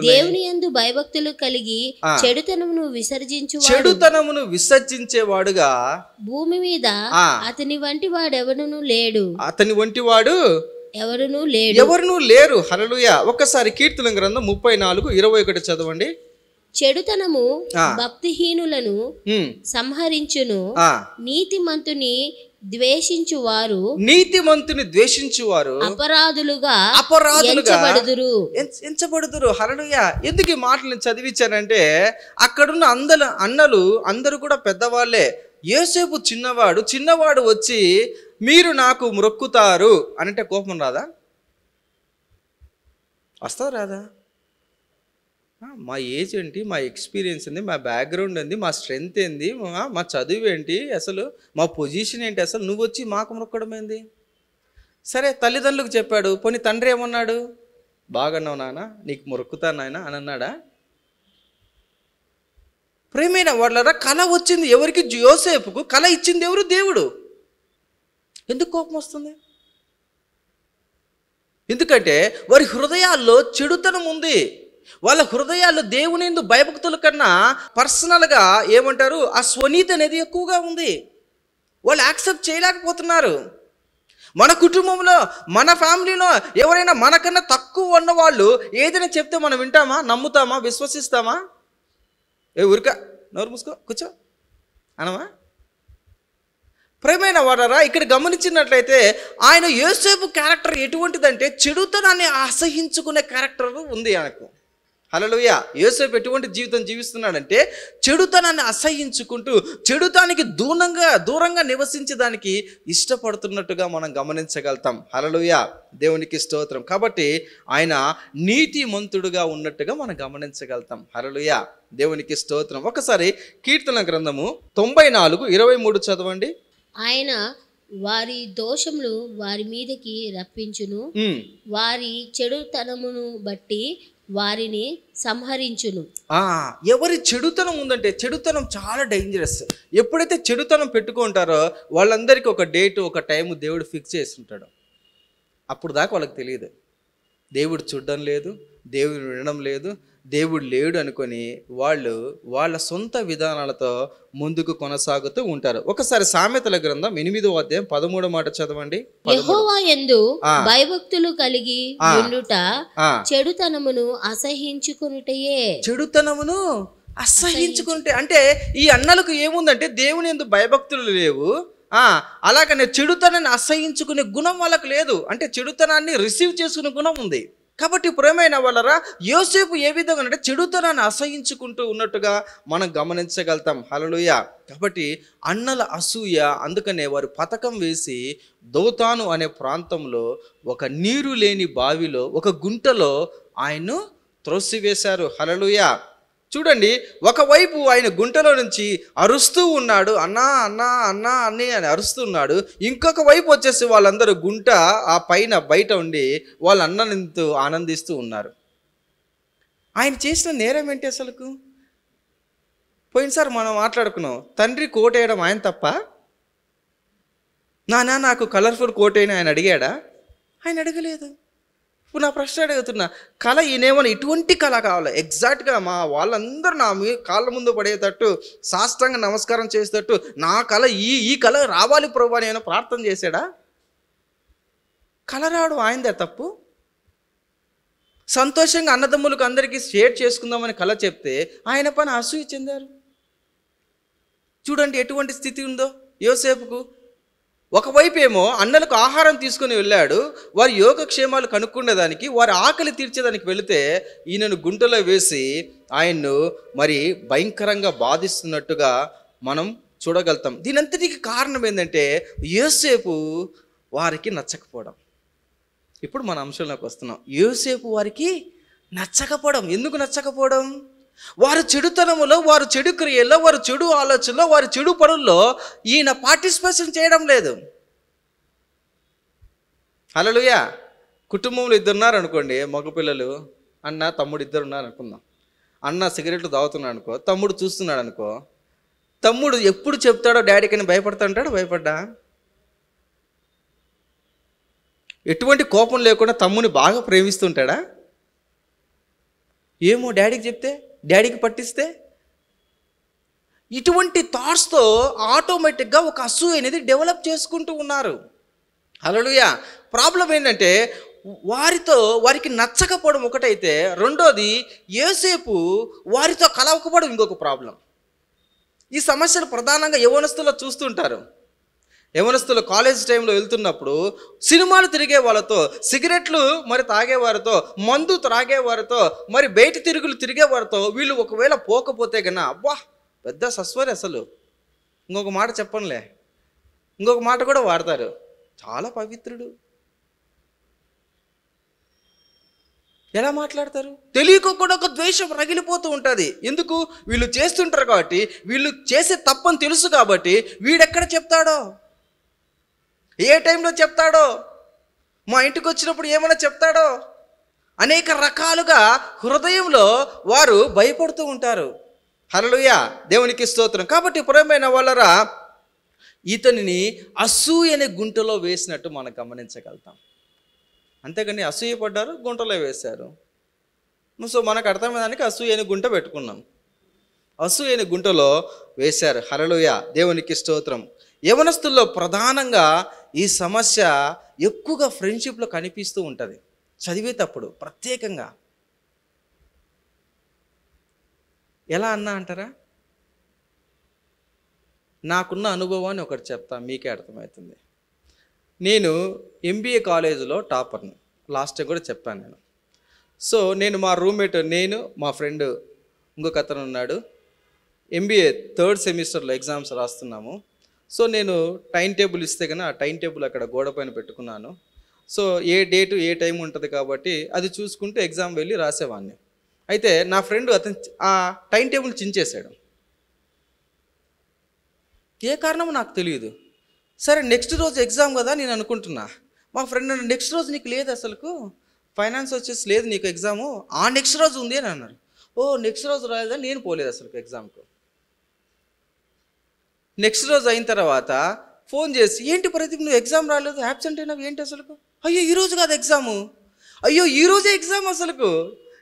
దేవుని యందు భయభక్తులు కలిగి చెడుతనమును చెడుతనమును విసర్జించేవాడుగా భూమి మీద అతని వంటి వాడెవడును లేడు. అతని వంటి వాడు ఎవరునూ లేరు. హల్లెలూయా. ఒక్కసారి కీర్తన గ్రంథం 34:21 చదవండి. చెడుతనము భక్తిహీనులను సంహరించును, నీతిమంతుని ద్వేషించువారు అపరాధులుగా ఎంచబడుదురు. హల్లెలూయా. ఎందుకు ఈ మాటలు చదివించానంటే అక్కడున్న అన్నలు అందరూ కూడా పెద్దవాళ్లే. యోసేపు చిన్నవాడు వచ్చి మీరు నాకు మ్రొక్కుతారు అంటే కోపం రాదా? వస్తుంది రాదా? మా ఏజ్ ఏంటి, మా ఎక్స్పీరియన్స్ ఏంది, మా బ్యాక్గ్రౌండ్ ఏంది, మా స్ట్రెంగ్త్ ఏంది, మా చదువు ఏంటి, అసలు మా పొజిషన్ ఏంటి, అసలు నువ్వు వచ్చి మాకు మొక్కడం ఏంది? సరే తల్లిదండ్రులకు చెప్పాడు. పోనీ తండ్రి ఏమన్నాడు? బాగున్నావు నాన్న, నీకు మొక్కుతాను నాయన అని అన్నాడా? ప్రేమైన వాళ్ళరా, కళ వచ్చింది ఎవరికి? యోసేపుకు. కళ ఇచ్చింది ఎవరు? దేవుడు. ఎందుకు కోపం వస్తుంది? ఎందుకంటే వారి హృదయాల్లో చెడుతనం ఉంది. వాళ్ళ హృదయాల్లో దేవుని యందు భయభక్తుల కన్నా పర్సనల్గా ఏమంటారు, ఆ స్వనీతి అనేది ఎక్కువగా ఉంది. వాళ్ళు యాక్సెప్ట్ చేయలేకపోతున్నారు. మన కుటుంబంలో, మన ఫ్యామిలీలో ఎవరైనా మనకన్నా తక్కువ ఉన్నవాళ్ళు ఏదైనా చెప్తే మనం వింటామా, నమ్ముతామా, విశ్వసిస్తామా? ఊరిక నోరు మూసుకో కూర్చో అనమా? ప్రేమైన వాడరా, ఇక్కడ గమనించినట్లయితే ఆయన యోసేపు క్యారెక్టర్ ఎటువంటిదంటే చెడుతనాన్ని అసహించుకునే క్యారెక్టర్ ఉంది ఆయనకు. హల్లెలూయా. యోసేపు ఎటువంటి జీవితం జీవిస్తున్నాడంటే చెడుతనాన్ని అసహించుకుంటూ చెడుతానికి దూరంగా నివసించడానికి ఇష్టపడుతున్నట్టుగా మనం గమనించగలుగుతాం. హల్లెలూయా. దేవునికి స్తోత్రం. కాబట్టి ఆయన నీతిమంతుడుగా ఉన్నట్టుగా మనం గమనించగలుగుతాం. హల్లెలూయా. దేవునికి స్తోత్రం. ఒకసారి కీర్తన గ్రంథము 94:23 చదవండి. ఆయన వారి దోషములు వారి మీదకి రప్పించును, వారి చెడుతనమును బట్టి వారిని సంహరించును. ఎవరి చెడుతనం ఉందంటే, చెడుతనం చాలా డేంజరస్. ఎప్పుడైతే చెడుతనం పెట్టుకుంటారో వాళ్ళందరికీ ఒక డేట్, ఒక టైం దేవుడు ఫిక్స్ చేసి ఉంటాడు. అప్పుడు దాకా వాళ్ళకి తెలియదు. దేవుడు చూడడం లేదు, దేవుడు వినడం లేదు, దేవుడు లేడు అనుకొని వాళ్ళు వాళ్ళ సొంత విధానాలతో ముందుకు కొనసాగుతూ ఉంటారు. ఒకసారి సామెతల గ్రంథం 8వ అధ్యాయం 13వ మాట చదవండి. యెహోవా యందు భయభక్తులు కలిగి ఉండుట చెడుతనమును అసహించుకునుటే అంటే ఈ అన్నలకు ఏముందంటే దేవుని యందు భయభక్తులు లేవు. అలాగనే చెడుతనాన్ని అసహించుకునే గుణం వాళ్ళకు లేదు. అంటే చెడుతనాన్ని రిసీవ్ చేసుకునే గుణం ఉంది. కాబట్టి ప్రేమైన వాళ్ళరా, యోసేపు ఏ విధంగా అంటే చెడుతనాన్ని అసహించుకుంటూ ఉన్నట్టుగా మనం గమనించగలుగుతాం. హల్లెలూయా. కాబట్టి అన్నల అసూయ, అందుకనే వారు పథకం వేసి దోతాను అనే ప్రాంతంలో ఒక నీరు లేని బావిలో, ఒక గుంటలో ఆయన్ను త్రోసివేశారు. హల్లెలూయా. చూడండి, ఒకవైపు ఆయన గుంటలో నుంచి అరుస్తూ ఉన్నాడు, అన్నా అన్నా అన్నా అన్నీ అని అరుస్తున్నాడు. ఇంకొక వైపు వచ్చేసి వాళ్ళందరూ గుంట ఆ పైన బయట ఉండి వాళ్ళ అన్ననితో ఆనందిస్తూ ఉన్నారు. ఆయన చేసిన నేరం ఏంటి అసలుకు? పోయినసారి మనం మాట్లాడుకున్నాం, తండ్రి కోట్ వేయడం ఆయన తప్ప? నాకు కలర్ఫుల్ కోట్ అయినా ఆయన అడిగాడా? ఆయన అడగలేదు. ఇప్పుడు నా ప్రశ్న అడుగుతున్నా, కళ ఈయనేమన్నా ఇటువంటి కళ కావాలి, ఎగ్జాక్ట్గా మా వాళ్ళందరూ నా కాళ్ళ ముందు పడేటట్టు, సాష్టాంగ నమస్కారం చేసేటట్టు నా కళ ఈ కళ రావాలి ప్రభు అని ఏమైనా ప్రార్థన చేశాడా? కళ రావడం ఆయనదే తప్పు. సంతోషంగా అన్నదమ్ములకు అందరికీ షేర్ చేసుకుందామని కళ చెప్తే ఆయన పని అసూయ చెందారు. చూడండి ఎటువంటి స్థితి ఉందో యోసేపుకు. ఒకవైపు ఏమో అన్నలకు ఆహారం తీసుకుని వెళ్ళాడు, వారి యోగక్షేమాలు కనుక్కునేదానికి, వారి ఆకలి తీర్చేదానికి వెళితే ఈయనను గుంటలో వేసి ఆయన్ను మరి భయంకరంగా బాధిస్తున్నట్టుగా మనం చూడగలుగుతాం. దీనంతటికి కారణం ఏంటంటే యోసేపు వారికి నచ్చకపోవడం. ఇప్పుడు మన అంశంలోకి వస్తున్నాం. యోసేపు వారికి నచ్చకపోవడం. ఎందుకు నచ్చకపోవడం? వారు చెడుతనములో, వారు చెడు క్రియల్లో, వారు చెడు ఆలోచనలో, వారి చెడు పనుల్లో ఈయన పార్టిసిపేషన్ చేయడం లేదు. హల్లెలూయా. కుటుంబంలో 2 ఉన్నారు అనుకోండి, మగపిల్లలు, అన్న తమ్ముడు 2 ఉన్నారు అనుకుందాం. అన్న సిగరెట్లు తాగుతున్నాడు అనుకో, తమ్ముడు చూస్తున్నాడు అనుకో. తమ్ముడు ఎప్పుడు చెప్తాడో డాడీకి అని భయపడతా ఉంటాడు. భయపడ్డా ఎటువంటి కోపం లేకుండా తమ్ముని బాగా ప్రేమిస్తుంటాడా? ఏమో డాడీకి చెప్తే, డాడీకి పట్టిస్తే, ఇటువంటి థాట్స్తో ఆటోమేటిక్గా ఒక అసూయ అనేది డెవలప్ చేసుకుంటూ ఉన్నారు. హల్లెలూయా. ప్రాబ్లం ఏంటంటే వారికి నచ్చకపోవడం ఒకటైతే, రెండోది యోసేపు వారితో కలవకపోవడం ఇంకొక ప్రాబ్లం. ఈ సమస్యలు ప్రధానంగా యవ్వనస్తుల్లో చూస్తుంటారు. యవ్వనస్తులు కాలేజ్ టైంలో వెళ్తున్నప్పుడు సినిమాలు తిరిగే వాళ్ళతో, సిగరెట్లు మరి తాగేవారితో, మందు త్రాగేవారితో, మరి బయట తిరుగులు తిరిగేవారితో వీళ్ళు ఒకవేళ పోకపోతే కన్నా అబ్బా పెద్ద సస్వరి అసలు. ఇంకొక మాట చెప్పనులే, ఇంకొక మాట కూడా వాడతారు, చాలా పవిత్రుడు. ఎలా మాట్లాడతారు? తెలియకుండా ఒక ద్వేషం రగిలిపోతూ ఉంటుంది. ఎందుకు? వీళ్ళు చేస్తుంటారు కాబట్టి, వీళ్ళు చేసే తప్పని తెలుసు కాబట్టి. వీడెక్కడ చెప్తాడో, ఏ టైంలో చెప్తాడో, మా ఇంటికి వచ్చినప్పుడు ఏమైనా చెప్తాడో, అనేక రకాలుగా హృదయంలో వారు భయపడుతూ ఉంటారు. హల్లెలూయా, దేవునికి స్తోత్రం. కాబట్టి ప్రియమైన వాళ్ళరా, ఇతనిని అసూయ అనే గుంటలో వేసినట్టు మనం గమనించగలుగుతాం. అంతేకాని అసూయ పడ్డారు, గుంటలో వేశారు. సో మనకు అర్థమయ్యేదానికి అసూయ అనే గుంట పెట్టుకున్నాం. అసూయ అనే గుంటలో వేశారు. హల్లెలూయా, దేవునికి స్తోత్రం. యవనస్తుల్లో ప్రధానంగా ఈ సమస్య ఎక్కువగా ఫ్రెండ్షిప్లో కనిపిస్తూ ఉంటుంది, చదివేటప్పుడు ప్రత్యేకంగా. ఎలా అన్నా అంటారా? నాకున్న అనుభవాన్ని ఒకటి చెప్తా, మీకే అర్థమవుతుంది. నేను ఎంబీఏ కాలేజీలో టాపర్ని, లాస్ట్ టైం కూడా చెప్పాను నేను. సో నేను మా రూమ్మేట్, నేను మా ఫ్రెండ్ ఇంకొక అతను ఉన్నాడు, ఎంబీఏ 3rd సెమిస్టర్లో ఎగ్జామ్స్ రాస్తున్నాము. సో నేను టైం టేబుల్ ఇస్తే కన్నా ఆ టైం టేబుల్ అక్కడ గోడ పైన పెట్టుకున్నాను. సో ఏ డేటు ఏ టైం ఉంటుంది కాబట్టి అది చూసుకుంటూ ఎగ్జామ్ వెళ్ళి రాసేవాడిని. అయితే నా ఫ్రెండ్ అతను ఆ టైం టేబుల్ చించేశాడు. ఏ కారణమో నాకు తెలియదు. సరే నెక్స్ట్ రోజు ఎగ్జామ్ కదా నేను అనుకుంటున్నా. మా ఫ్రెండ్ నెక్స్ట్ రోజు నీకు లేదు, అసలుకు ఫైనాన్స్ వచ్చేసి లేదు నీకు ఎగ్జాము, ఆ నెక్స్ట్ రోజు ఉంది అని అన్నారు. ఓ నెక్స్ట్ రోజు రాలేదని నేను పోలేదు అసలు ఎగ్జామ్కు. నెక్స్ట్ రోజు అయిన తర్వాత ఫోన్ చేసి, ఏంటి ప్రదీప్ నువ్వు ఎగ్జామ్ రాలేదు, యాబ్సెంట్ అయినావు ఏంటి అసలుకు? అయ్యో ఈరోజు కాదు ఎగ్జాము, అయ్యో ఈరోజే ఎగ్జామ్ అసలుకు,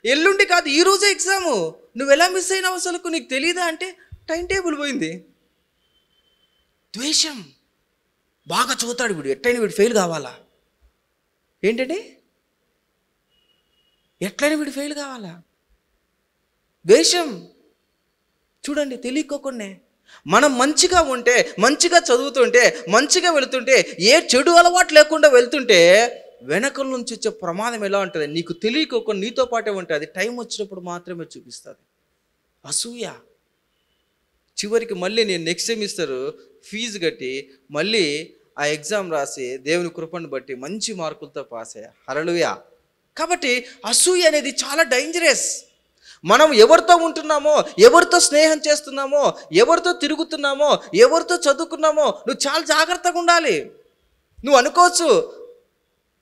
ఎల్లుండి కాదు ఈరోజే ఎగ్జాము, నువ్వు ఎలా మిస్ అయినావు అసలుకు నీకు తెలీదా అంటే టైం టేబుల్ పోయింది. ద్వేషం బాగా చదువుతాడు వీడు, ఎట్లయినా వీడు ఫెయిల్ కావాలా. ఏంటండి? ఎట్లయినా వీడు ఫెయిల్ కావాలా. ద్వేషం. చూడండి, తెలియకోకుండా మనం మంచిగా ఉంటే, మంచిగా చదువుతుంటే, మంచిగా వెళుతుంటే, ఏ చెడు అలవాటు లేకుండా వెళ్తుంటే వెనకల నుంచి వచ్చే ప్రమాదం ఎలా ఉంటుంది నీకు తెలియకోకుండా నీతో పాటే ఉంటుంది. టైం వచ్చినప్పుడు మాత్రమే చూపిస్తుంది అసూయ. చివరికి మళ్ళీ నేను నెక్స్ట్ సెమిస్టర్ ఫీజు కట్టి మళ్ళీ ఆ ఎగ్జామ్ రాసి దేవుని కృపను బట్టి మంచి మార్కులతో పాస్ అయ్యా. హల్లెలూయా. కాబట్టి అసూయ అనేది చాలా డేంజరస్. మనం ఎవరితో ఉంటున్నామో, ఎవరితో స్నేహం చేస్తున్నామో, ఎవరితో తిరుగుతున్నామో, ఎవరితో చదువుకున్నామో నువ్వు చాలా జాగ్రత్తగా ఉండాలి. నువ్వు అనుకోవచ్చు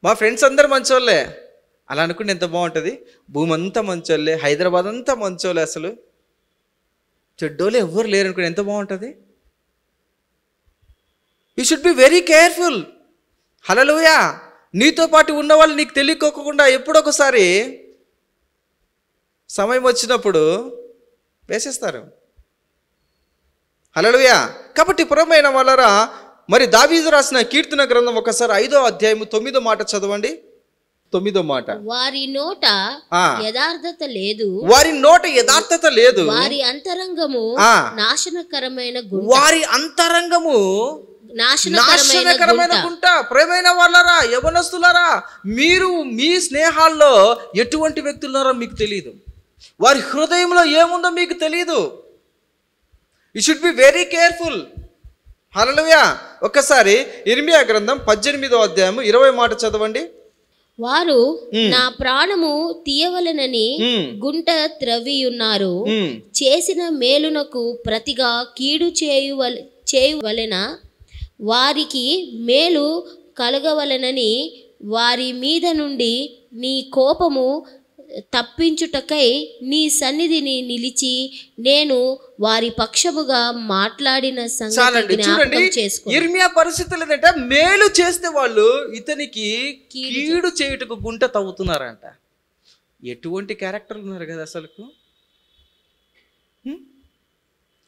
మా ఫ్రెండ్స్ అందరు మంచోళ్ళే, అలా అనుకుంటే ఎంత బాగుంటుంది. భూమి అంతా మంచోళ్ళే, హైదరాబాద్ అంతా మంచోళ్ళే, అసలు చెడ్డోళ్ళే ఎవ్వరు లేరు అనుకుంటే ఎంత బాగుంటుంది. You should be very careful. Hallelujah. నీతో పాటు ఉన్నవాళ్ళు నీకు తెలియకోకుండా ఎప్పుడొకసారి సమయం వచ్చినప్పుడు వేసేస్తారు. హల్లెలూయా. కాబట్టి ప్రియమైన వాళ్ళరా, మరి దావీదు రాసిన కీర్తన గ్రంథం ఒకసారి 5వ అధ్యాయం 9వ మాట చదవండి. 9వ మాట. వారి నోట యథార్థత లేదు, వారి నోట యథార్థత లేదు, వారి అంతరంగము నాశనకరమైన గుంట. వారి అంతరంగము నాశనకరమైన గుంట. ప్రియమైన వాళ్ళరా, యవనస్తులారా, మీరు మీ స్నేహాల్లో ఎటువంటి వ్యక్తులున్నారో మీకు తెలియదు. వారి హృదయంలో ఏముందో మీకు తెలియదు. You should be very careful. Hallelujah. ఒక్కసారి ఇర్మియా గ్రంథం 18వ అధ్యాయం 20వ మాట చదవండి. వారు నా ప్రాణము తీయవలెనని గుంట త్రవ్వియున్నారు, చేసిన మేలునకు ప్రతిగా కీడు చేయువలెన వారికి మేలు కలగవలెనని వారి మీద నుండి నీ కోపము తప్పించుటకై నీ సన్నిధిని నిలిచి నేను వారి పక్షముగా మాట్లాడిన సంగతి చాలండి. చూడండి, జ్ఞాపకం చేసుకో. ఇర్మియా పరిస్థితులు ఏంటంటే మేలు చేస్తే వాళ్ళు ఇతనికి కీడు చేయుటకు గుంట తవ్వుతున్నారంట. ఎటువంటి క్యారెక్టర్లు ఉన్నారు కదా అసలుకు.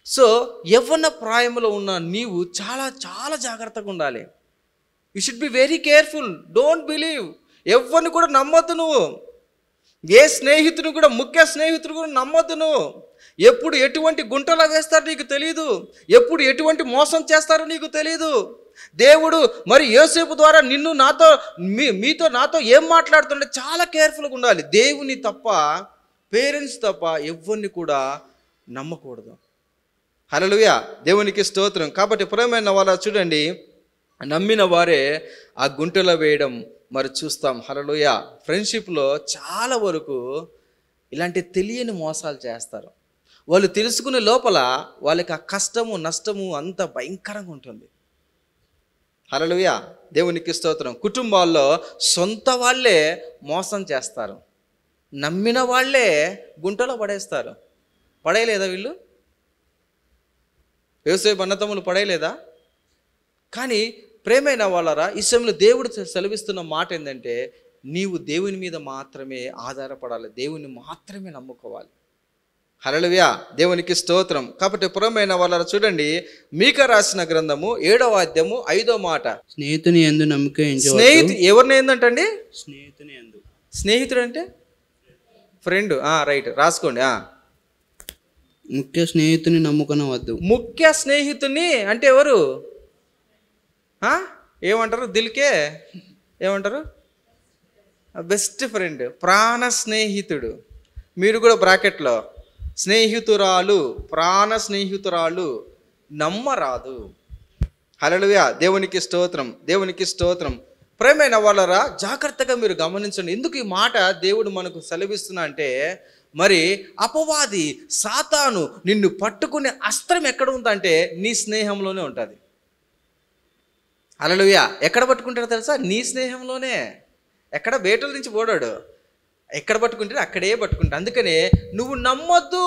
సో యవ్వన ప్రాయంలో ఉన్న నీవు చాలా చాలా జాగ్రత్తగా ఉండాలి. You should be very careful. Don't believe. ఎవరిని కూడా నమ్మొద్దు నువ్వు. ఏ స్నేహితుడు కూడా, ముఖ్య స్నేహితుడు కూడా నమ్మొద్దు నువ్వు. ఎప్పుడు ఎటువంటి గుంటలో వేస్తారో నీకు తెలియదు. ఎప్పుడు ఎటువంటి మోసం చేస్తారో నీకు తెలియదు. దేవుడు మరి యోసేపు ద్వారా నిన్ను నాతో మీతో నాతో ఏం మాట్లాడుతుంటే చాలా కేర్ఫుల్గా ఉండాలి. దేవుని తప్ప, పేరెంట్స్ తప్ప ఎవరిని కూడా నమ్మకూడదు. హల్లెలూయా, దేవునికి స్తోత్రం. కాబట్టి ప్రియమైన వాళ్ళ చూడండి, నమ్మిన వారే ఆ గుంటలో వేయడం మరి చూస్తాం. హల్లెలూయా. ఫ్రెండ్షిప్లో చాలా వరకు ఇలాంటి తెలియని మోసాలు చేస్తారు. వాళ్ళు తెలుసుకునే లోపల వాళ్ళకి ఆ కష్టము నష్టము అంత భయంకరంగా ఉంటుంది. హల్లెలూయా, దేవునికి స్తోత్రం. కుటుంబాల్లో సొంత వాళ్ళే మోసం చేస్తారు. నమ్మిన వాళ్ళే గుంటలో పడేస్తారు. పడేయలేదా వీళ్ళు? యోసేపు అన్నదమ్ములు పడేయలేదా? కానీ ప్రేమైన వాళ్ళరా, ఈ సమయంలో దేవుడు సెలవిస్తున్న మాట ఏంటంటే నీవు దేవుని మీద మాత్రమే ఆధారపడాలి, దేవుని మాత్రమే నమ్ముకోవాలి. హల్లెలూయా, దేవునికి స్తోత్రం. కాబట్టి ప్రియమైన వాళ్ళరా చూడండి, మీకా రాసిన గ్రంథము 7వ అధ్యాయము 5వ మాట. స్నేహితుని యందు నమ్మకం ఉంచవద్దు. స్నేహితుడు ఎవరిని ఏందంటండి? స్నేహితుని యందు. స్నేహితుడు అంటే ఫ్రెండ్. రైట్, రాసుకోండి. ముఖ్య స్నేహితుని నమ్ముకొనవద్దు. ముఖ్య స్నేహితుని అంటే ఎవరు? ఏమంటారు? దిల్కే ఏమంటారు? బెస్ట్ ఫ్రెండ్, ప్రాణ స్నేహితుడు. మీరు కూడా బ్రాకెట్లో స్నేహితురాలు, ప్రాణ స్నేహితురాలు నమ్మరాదు. హల్లెలూయా, దేవునికి స్తోత్రం, దేవునికి స్తోత్రం. ప్రేమైన వాళ్ళరా జాగ్రత్తగా మీరు గమనించండి. ఎందుకు ఈ మాట దేవుడు మనకు సెలవిస్తున్నా అంటే, మరి అపవాది సాతాను నిన్ను పట్టుకునే అస్త్రం ఎక్కడ ఉందంటే నీ స్నేహంలోనే ఉంటుంది. హల్లెలూయా, ఎక్కడ పట్టుకుంటాడో తెలుసా? నీ స్నేహంలోనే. ఎక్కడ బయటల నుంచి పోడాడు, ఎక్కడ పట్టుకుంటే అక్కడే పట్టుకుంటా. అందుకనే నువ్వు నమ్మొద్దు.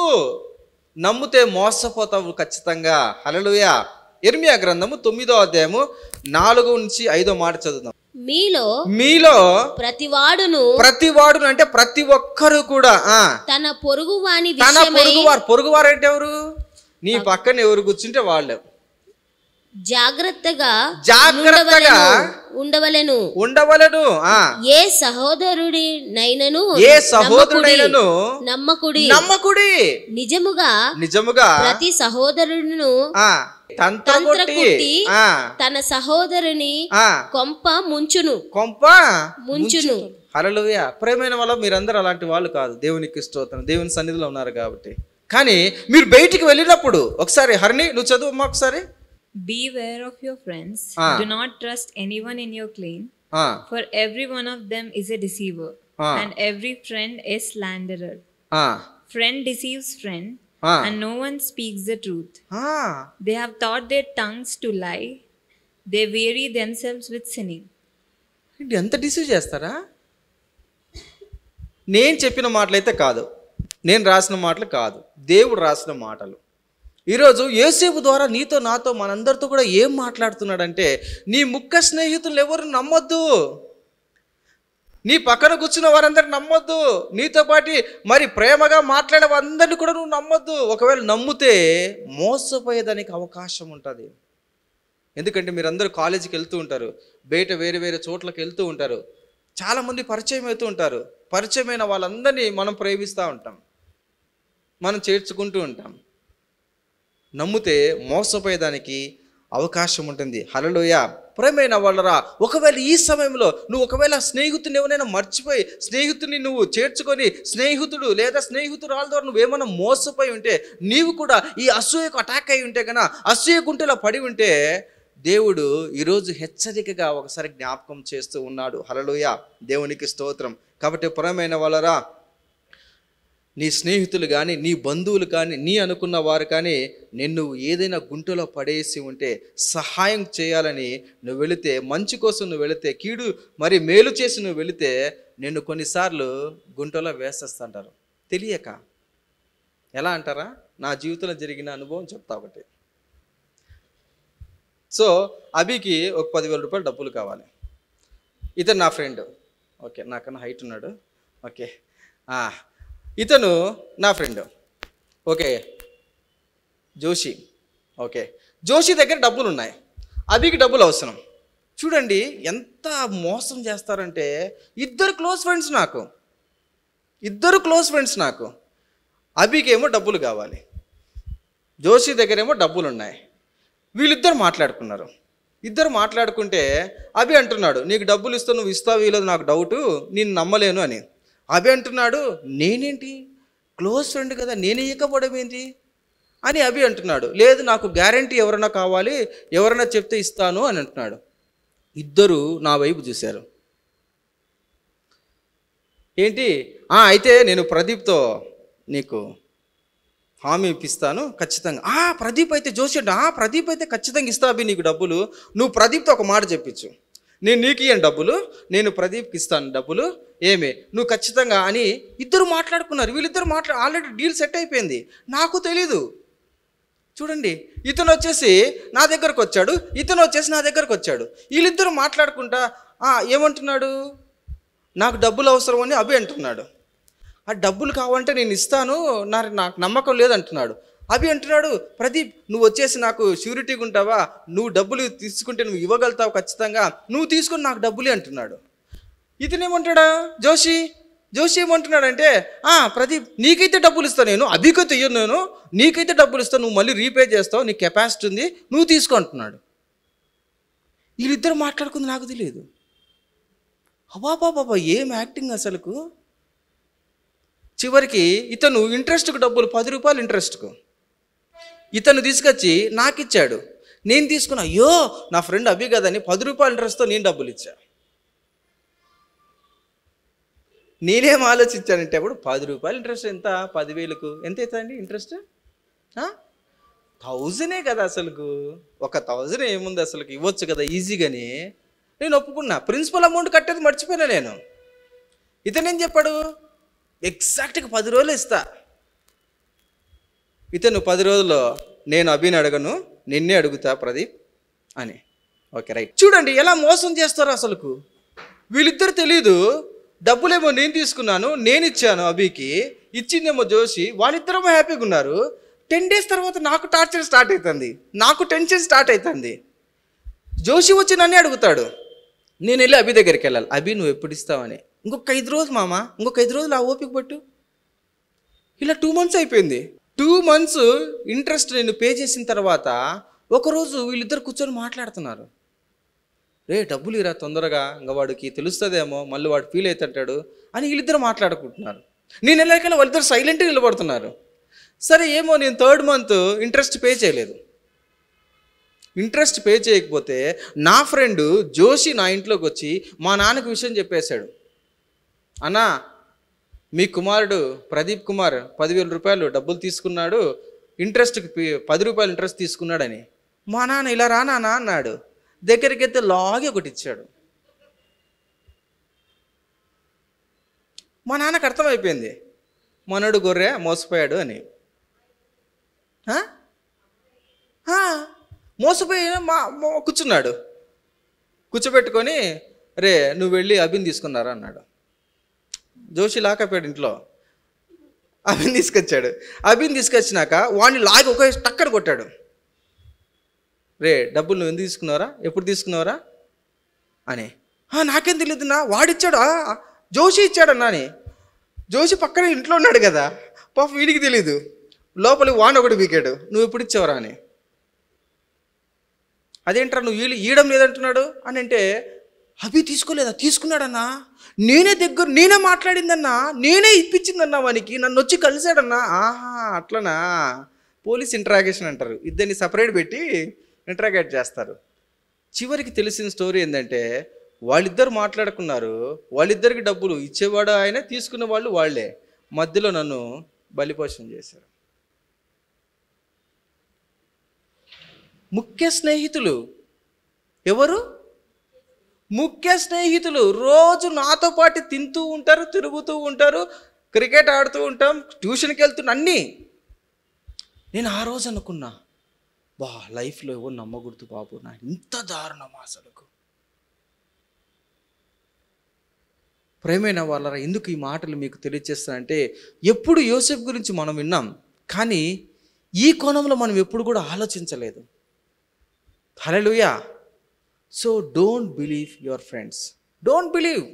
నమ్మితే మోసపోతావు ఖచ్చితంగా. హల్లెలూయా. ఇర్మియా గ్రంథము 9వ అధ్యాయము 4 నుంచి 5వ మాట చదువుదాం. మీలో ప్రతివాడును అంటే ప్రతి ఒక్కరు కూడా తన పొరుగువాని పొరుగువారు అంటే ఎవరు? నీ పక్కన ఎవరు కూర్చుంటే వాళ్ళు. జాగ్రత్తగా ఉండవలెను. ఏ సహోదరుడైనను నమ్మకుడి. నిజముగా ప్రతి సహోదరుడును తంత్రకొట్టి తన సహోదరుని కొంప ముంచును. హల్లెలూయా. ప్రేమైన వాళ్ళ మీరందరూ అలాంటి వాళ్ళు కాదు. దేవునికి స్తోత్రం. దేవుని సన్నిధిలో ఉన్నారు కాబట్టి. కానీ మీరు బయటికి వెళ్ళినప్పుడు ఒకసారి హరిణి నువ్వు చదువు అమ్మా ఒకసారి. Beware of your friends. Do not trust anyone in your clan. For every one of them is a deceiver, and every friend a slanderer. Friend deceives friend, and no one speaks the truth. They have taught their tongues to lie. They weary themselves with sinning. ఎంత deceive చేస్తారా? నేను చెప్పిన మాటలైతే కాదు, నేను రాసిన మాటలు కాదు, దేవుడు రాసిన మాటలు. ఈరోజు యోసేపు ద్వారా నీతో నాతో మనందరితో కూడా ఏం మాట్లాడుతున్నాడంటే, నీ ముఖ్య స్నేహితులు ఎవరు నమ్మొద్దు. నీ పక్కన కూర్చున్న వారందరూ నమ్మొద్దు. నీతో పాటు మరి ప్రేమగా మాట్లాడే వారందరినీ కూడా నువ్వు నమ్మొద్దు. ఒకవేళ నమ్మితే మోసపోయేదానికి అవకాశం ఉంటుంది. ఎందుకంటే మీరందరూ కాలేజీకి వెళ్తూ ఉంటారు, బయట వేరే వేరే చోట్లకి వెళ్తూ ఉంటారు, చాలామంది పరిచయం అవుతూ ఉంటారు. పరిచయమైన వాళ్ళందరినీ మనం ప్రేమిస్తూ ఉంటాం, మనం చేర్చుకుంటూ ఉంటాం. నమ్మితే మోసపోయేదానికి అవకాశం ఉంటుంది. హల్లెలూయా. ప్రేమైన వాళ్ళరా, ఒకవేళ ఈ సమయంలో నువ్వు ఒకవేళ స్నేహితుని ఎవరైనా మర్చిపోయి స్నేహితుని నువ్వు చేర్చుకొని స్నేహితుడు లేదా స్నేహితురాల ద్వారా నువ్వేమైనా మోసపోయి ఉంటే, నీవు కూడా ఈ అసూయకు అటాక్ అయి ఉంటే కన్నా, అసూయ గుంటలో పడి ఉంటే దేవుడు ఈరోజు హెచ్చరికగా ఒకసారి జ్ఞాపకం చేస్తూ ఉన్నాడు. హల్లెలూయా, దేవునికి స్తోత్రం. కాబట్టి ప్రియమైన వాళ్ళరా, నీ స్నేహితులు కానీ, నీ బంధువులు కానీ, నీ అనుకున్న వారు కానీ నిన్ను ఏదైనా గుంటలో పడేసి ఉంటే సహాయం చేయాలని నువ్వు వెళితే, మంచి కోసం నువ్వు వెళితే, కీడు మరి మేలు చేసి నువ్వు వెళితే నిన్ను కొన్నిసార్లు గుంటలో వేసేస్తుంటారు తెలియక. ఎలా అంటారా? నా జీవితంలో జరిగిన అనుభవం చెప్తా ఒకటి. సో అభికి ఒక 10,000 రూపాయలు డబ్బులు కావాలి. ఇతను నా ఫ్రెండ్, ఓకే, నాకన్నా హైట్ ఉన్నాడు, ఓకే. ఇతను నా friend, okay, Joshi, okay. Joshi దగ్గర డబ్బులు ఉన్నాయి, అభికి డబ్బులు అవసరం. చూడండి ఎంత మోసం చేస్తారంటే, ఇద్దరు క్లోజ్ ఫ్రెండ్స్ నాకు. అభికేమో డబ్బులు కావాలి, జోషి దగ్గరేమో డబ్బులు ఉన్నాయి. వీళ్ళిద్దరు మాట్లాడుకున్నారు. ఇద్దరు మాట్లాడుకుంటే అభి అంటున్నాడు, నీకు డబ్బులు ఇస్తా, నువ్వు ఇస్తావు వీలేదు నాకు డౌటు, నేను నమ్మలేను అని. అభి అంటున్నాడు, నేనేంటి క్లోజ్ ఫ్రెండ్ కదా, నేనే ఇవ్వకపోవడం ఏంటి అని అభి అంటున్నాడు. లేదు, నాకు గ్యారంటీ ఎవరైనా కావాలి, ఎవరైనా చెప్తే ఇస్తాను అని అంటున్నాడు. ఇద్దరు నా వైపు చూశారు. ఏంటి? అయితే నేను ప్రదీప్తో నీకు హామీ ఇప్పిస్తాను ఖచ్చితంగా. ప్రదీప్ అయితే జోషి ప్రదీప్ అయితే ఖచ్చితంగా ఇస్తా అభి నీకు డబ్బులు, నువ్వు ప్రదీప్తో ఒక మాట చెప్పించు, నేను నీకు ఇయ్యను డబ్బులు, నేను ప్రదీప్కి ఇస్తాను డబ్బులు, ఏమే నువ్వు ఖచ్చితంగా అని ఇద్దరు మాట్లాడుకున్నారు. వీళ్ళిద్దరు ఆల్రెడీ డీల్ సెట్ అయిపోయింది, నాకు తెలీదు. చూడండి, ఇతను వచ్చేసి నా దగ్గరకు వచ్చాడు, ఇతను వచ్చేసి నా దగ్గరకు వచ్చాడు. వీళ్ళిద్దరు మాట్లాడుకుంటా ఏమంటున్నాడు, నాకు డబ్బులు అవసరం అని అభి అంటున్నాడు. ఆ డబ్బులు కావాలంటే నేను ఇస్తాను, నాకు నమ్మకం లేదంటున్నాడు. అభి అంటున్నాడు, ప్రదీప్ నువ్వు వచ్చేసి నాకు షూరిటీగా ఉంటావా, నువ్వు డబ్బులు తీసుకుంటే నువ్వు ఇవ్వగలుగుతావు ఖచ్చితంగా, నువ్వు తీసుకొని నాకు డబ్బులే అంటున్నాడు. ఇతనేమంటాడా జోషి ఏమంటున్నాడంటే, ప్రదీప్ నీకైతే డబ్బులు ఇస్తాను నేను, అభికైతే ఇయ్యను నేను, నీకైతే డబ్బులు ఇస్తాను, నువ్వు మళ్ళీ రీపే చేస్తావు, నీ కెపాసిటీ ఉంది, నువ్వు తీసుకో అంటున్నాడు. వీళ్ళిద్దరు మాట్లాడుకుంది నాకు తెలియదు. బాబా ఏం యాక్టింగ్ అసలుకు. చివరికి ఇతను ఇంట్రెస్ట్కు డబ్బులు 10 రూపాయలు ఇంట్రెస్ట్కు ఇతను తీసుకొచ్చి నాకు ఇచ్చాడు. నేను తీసుకున్నా, అయ్యో నా ఫ్రెండ్ అభి కదని 10 రూపాయల ఇంట్రెస్ట్తో నేను డబ్బులు ఇచ్చా. నేనేం ఆలోచించానంటే అప్పుడు 10 రూపాయలు ఇంట్రెస్ట్ ఎంత, 10,000కు ఎంత అవుతుందండి ఇంట్రెస్ట్? 1000 కదా అసలుకు. ఒక 1000 ఏముంది అసలుకి, ఇవ్వచ్చు కదా ఈజీగాని. నేను ఒప్పుకున్నా, ప్రిన్సిపల్ అమౌంట్ కట్టేది మర్చిపోయినా నేను. ఇతను ఏం చెప్పాడు, ఎగ్జాక్ట్గా 10 రోజులు ఇస్తా. ఇతను 10 రోజుల్లో నేను అభిని అడగను, నిన్నే అడుగుతా ప్రదీప్ అని. Okay right. చూడండి ఎలా మోసం చేస్తారో అసలుకు. వీళ్ళిద్దరు తెలీదు, డబ్బులేమో నేను తీసుకున్నాను, నేను ఇచ్చాను అభికి, ఇచ్చిందేమో జోషి, వాళ్ళిద్దరేమో హ్యాపీగా ఉన్నారు. 10 days తర్వాత నాకు టార్చర్ స్టార్ట్ అవుతుంది, నాకు టెన్షన్ స్టార్ట్ అవుతుంది. జోషి వచ్చి నన్నే అడుగుతాడు, నేను వెళ్ళి అభి దగ్గరికి వెళ్ళాలి, అభి నువ్వు ఎప్పుడు ఇస్తావని. ఇంకొక 5 రోజులు మామ, ఇంకొక 5 రోజులు ఆ ఓపిక పట్టు. ఇలా 2 months అయిపోయింది. 2 months ఇంట్రెస్ట్ నేను పే చేసిన తర్వాత ఒకరోజు వీళ్ళిద్దరు కూర్చొని మాట్లాడుతున్నారు. రే డబ్బులు ఇరా తొందరగా, ఇంకా వాడికి తెలుస్తుందేమో, మళ్ళీ వాడు ఫీల్ అవుతుంటాడు అని వీళ్ళిద్దరు మాట్లాడుకుంటున్నారు. నేను వెళ్ళాకల్లా వాళ్ళిద్దరు సైలెంట్గా నిలబడుతున్నారు. సరే ఏమో నేను 3rd month ఇంట్రెస్ట్ పే చేయలేదు. ఇంట్రెస్ట్ పే చేయకపోతే నా ఫ్రెండు జోషి నా ఇంట్లోకి వచ్చి మా నాన్నకి విషయం చెప్పేశాడు, అన్నా మీ కుమారుడు ప్రదీప్ కుమార్ 10,000 రూపాయలు డబ్బులు తీసుకున్నాడు, ఇంట్రెస్ట్కి 10 రూపాయలు ఇంట్రెస్ట్ తీసుకున్నాడని. మా నాన్న ఇలా రానా అన్నాడు. దగ్గరికి అయితే లాగి ఒకటి ఇచ్చాడు. మా నాన్నకు అర్థమైపోయింది మనోడు గొర్రె మోసపోయాడు అని. మోసపోయి కూర్చున్నాడు. కూర్చోబెట్టుకొని రే నువ్వు వెళ్ళి అభిని తీసుకున్నారా అన్నాడు. జోషి లాకపోయాడు ఇంట్లో. అభిని తీసుకొచ్చాడు. అభిని తీసుకొచ్చినాక వాడిని లాగి ఒక టక్కన కొట్టాడు. రే డబ్బులు నువ్వు ఎందుకు తీసుకున్నావరా, ఎప్పుడు తీసుకున్నావరా అని. నాకేం తెలియదున్నా, వాడిచ్చాడు, జోషి ఇచ్చాడన్నా అని. జోషి పక్కన ఇంట్లో ఉన్నాడు కదా, పాప వీడికి తెలీదు. లోపలికి వాడిని ఒకటి బీకాడు, నువ్వు ఎప్పుడు ఇచ్చావరా అని. అదేంట్రా నువ్వు ఈయడం లేదంటున్నాడు అని అంటే, అభి తీసుకోలేదా, తీసుకున్నాడన్నా, నేనే మాట్లాడిందన్నా, నేనే ఇప్పించిందన్నా వానికి, నన్ను వచ్చి కలిశాడన్నా. అట్లనా, పోలీస్ ఇంట్రాగేషన్ అంటారు, ఇద్దరిని సపరేట్ పెట్టి ఇంట్రాగేట్ చేస్తారు. చివరికి తెలిసిన స్టోరీ ఏంటంటే వాళ్ళిద్దరు మాట్లాడుకున్నారు, వాళ్ళిద్దరికి డబ్బులు ఇచ్చేవాడు ఆయన, తీసుకునే వాళ్ళు వాళ్ళే. మధ్యలో నన్ను బలిపోషణ చేశారు. ముఖ్య స్నేహితులు ఎవరు? ముఖ్య స్నేహితులు. రోజు నాతో పాటు తింటూ ఉంటారు, తిరుగుతూ ఉంటారు, క్రికెట్ ఆడుతూ ఉంటాం, ట్యూషన్కి వెళ్తున్నా, అన్నీ. నేను ఆ రోజు అనుకున్నా, లైఫ్లో ఎవరు నమ్మకూడదు బాబు, నా ఇంత దారుణమా అసలుకు. ప్రేమైన వాళ్ళరా, ఎందుకు ఈ మాటలు మీకు తెలియజేస్తానంటే, ఎప్పుడు యోసేపు గురించి మనం విన్నాం, కానీ ఈ కోణంలో మనం ఎప్పుడు కూడా ఆలోచించలేదు. Hallelujah. So don't believe your friends, don't believe.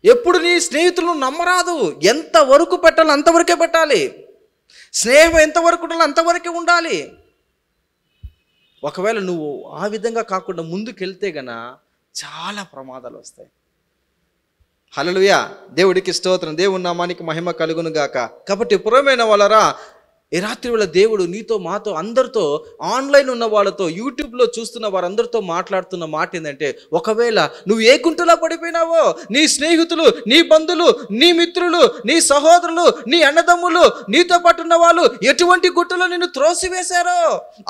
ఎప్పుడు నీ స్నేహితులను నమ్మరాదు. ఎంతవరకు పెట్టాలో అంతవరకే పెట్టాలి. స్నేహం ఎంతవరకు ఉండాలో అంతవరకే ఉండాలి. ఒకవేళ నువ్వు ఆ విధంగా కాకుండా ముందుకెళ్తే గన చాలా ప్రమాదాలు వస్తాయి. హల్లెలూయా. దేవుడికి స్తోత్రం, దేవుని నామానికి మహిమ కలుగును గాక. కాబట్టి ప్రియమైన వాళ్ళరా, ఈ రాత్రి వేళ దేవుడు నీతో, మాతో, అందరితో, ఆన్లైన్ ఉన్న వాళ్ళతో, యూట్యూబ్లో చూస్తున్న వారందరితో మాట్లాడుతున్న మాట ఏంటంటే, ఒకవేళ నువ్వు ఏ గుంటలో పడిపోయినావో, నీ స్నేహితులు, నీ బంధువులు, నీ మిత్రులు, నీ సహోదరులు, నీ అన్నదమ్ములు, నీతో పాటు ఉన్న వాళ్ళు ఎటువంటి గుంటలో నిన్ను త్రోసివేశారో,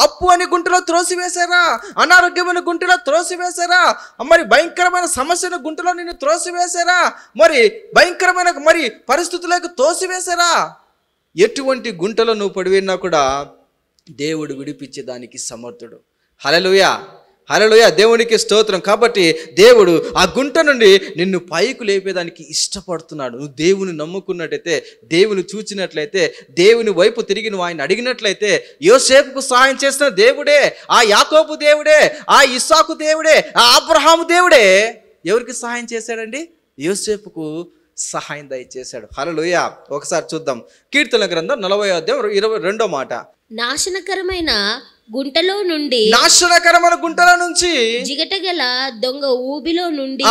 అప్పు అని గుంటలో త్రోసివేశారా, అనారోగ్యమైన గుంటలో త్రోసివేశారా, మరి భయంకరమైన సమస్యల గుంటలో నిన్ను త్రోసివేశారా, మరి భయంకరమైన మరి పరిస్థితులకు తోసివేశారా, ఎటువంటి గుంటలో నువ్వు పడిపోయినా కూడా దేవుడు విడిపించేదానికి సమర్థుడు. హల్లెలూయా, హల్లెలూయా. దేవునికి స్తోత్రం. కాబట్టి దేవుడు ఆ గుంట నుండి నిన్ను పైకి లేపేదానికి ఇష్టపడుతున్నాడు. నువ్వు దేవుని నమ్ముకున్నట్టయితే, దేవుని చూచినట్లయితే, దేవుని వైపు తిరిగి నువ్వు ఆయన అడిగినట్లయితే, యోసేపుకు సహాయం చేసిన దేవుడే, ఆ యాకోబు దేవుడే, ఆ ఇస్సాకు దేవుడే, ఆ అబ్రహాము దేవుడే ఎవరికి సహాయం చేశాడండి? యోసేపుకు సహాయం దయచేశాడు. హల్లెలూయా. ఒకసారి చూద్దాం. కీర్తన గ్రంథం 40వ అధ్యాయం 22వ మాట. నాశనకరమైన గుంటలో నుండి, నాశనకరమైన గుంటలో నుంచి, జిగటగల దొంగ ఊబిలో నుండి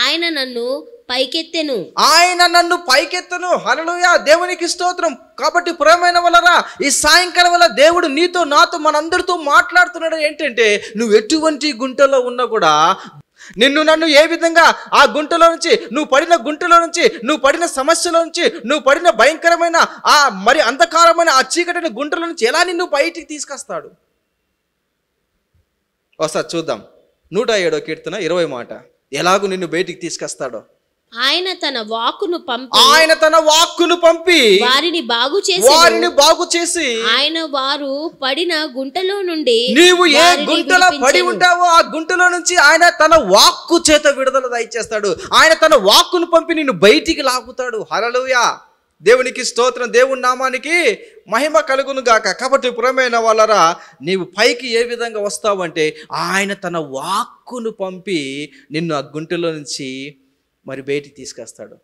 ఆయన నన్ను పైకెత్తెను. ఆయన నన్ను పైకెత్తను. హల్లెలూయా. దేవునికి స్తోత్రం. కాబట్టి ప్రియమైన వాళ్ళరా, ఈ సాయంకాలం వల్ల దేవుడు నీతో, నాతో, మనందరితో మాట్లాడుతున్నాడు. ఏంటంటే, నువ్వు ఎటువంటి గుంటలో ఉన్నా కూడా నన్ను ఏ విధంగా ఆ గుంటలో నుంచి, నువ్వు పడిన గుంటలో నుంచి, నువ్వు పడిన సమస్యలో నుంచి, నువ్వు పడిన భయంకరమైన ఆ మరి అంధకారమైన ఆ చీకటిని గుంటలో నుంచి ఎలా నిన్ను బయటికి తీసుకొస్తాడు. ఒకసారి చూద్దాం. 107వ కీర్తన 20వ మాట. ఎలాగూ నిన్ను బయటికి తీసుకొస్తాడో. ఆయన తన వాక్కును పంపి వారిని బాగు చేసి ఆయన వారు పడిన గుంటలో నుండి, నీవు ఏ గుంటలో పడి ఉంటావో ఆ గుంటలో నుంచి ఆయన తన వాక్కు చేత విడుదల దయచేస్తాడు. ఆయన తన వాక్కును పంపి నిన్ను బయటికి లాగుతాడు. హల్లెలూయా. దేవునికి స్తోత్రం, దేవుని నామానికి మహిమ కలుగును గాక. కాబట్టి ప్రియమైన వాళ్ళరా, నీవు పైకి ఏ విధంగా వస్తావంటే, ఆయన తన వాక్కును పంపి నిన్ను ఆ గుంటలో నుంచి మరి బయటికి తీసుకొస్తాడు.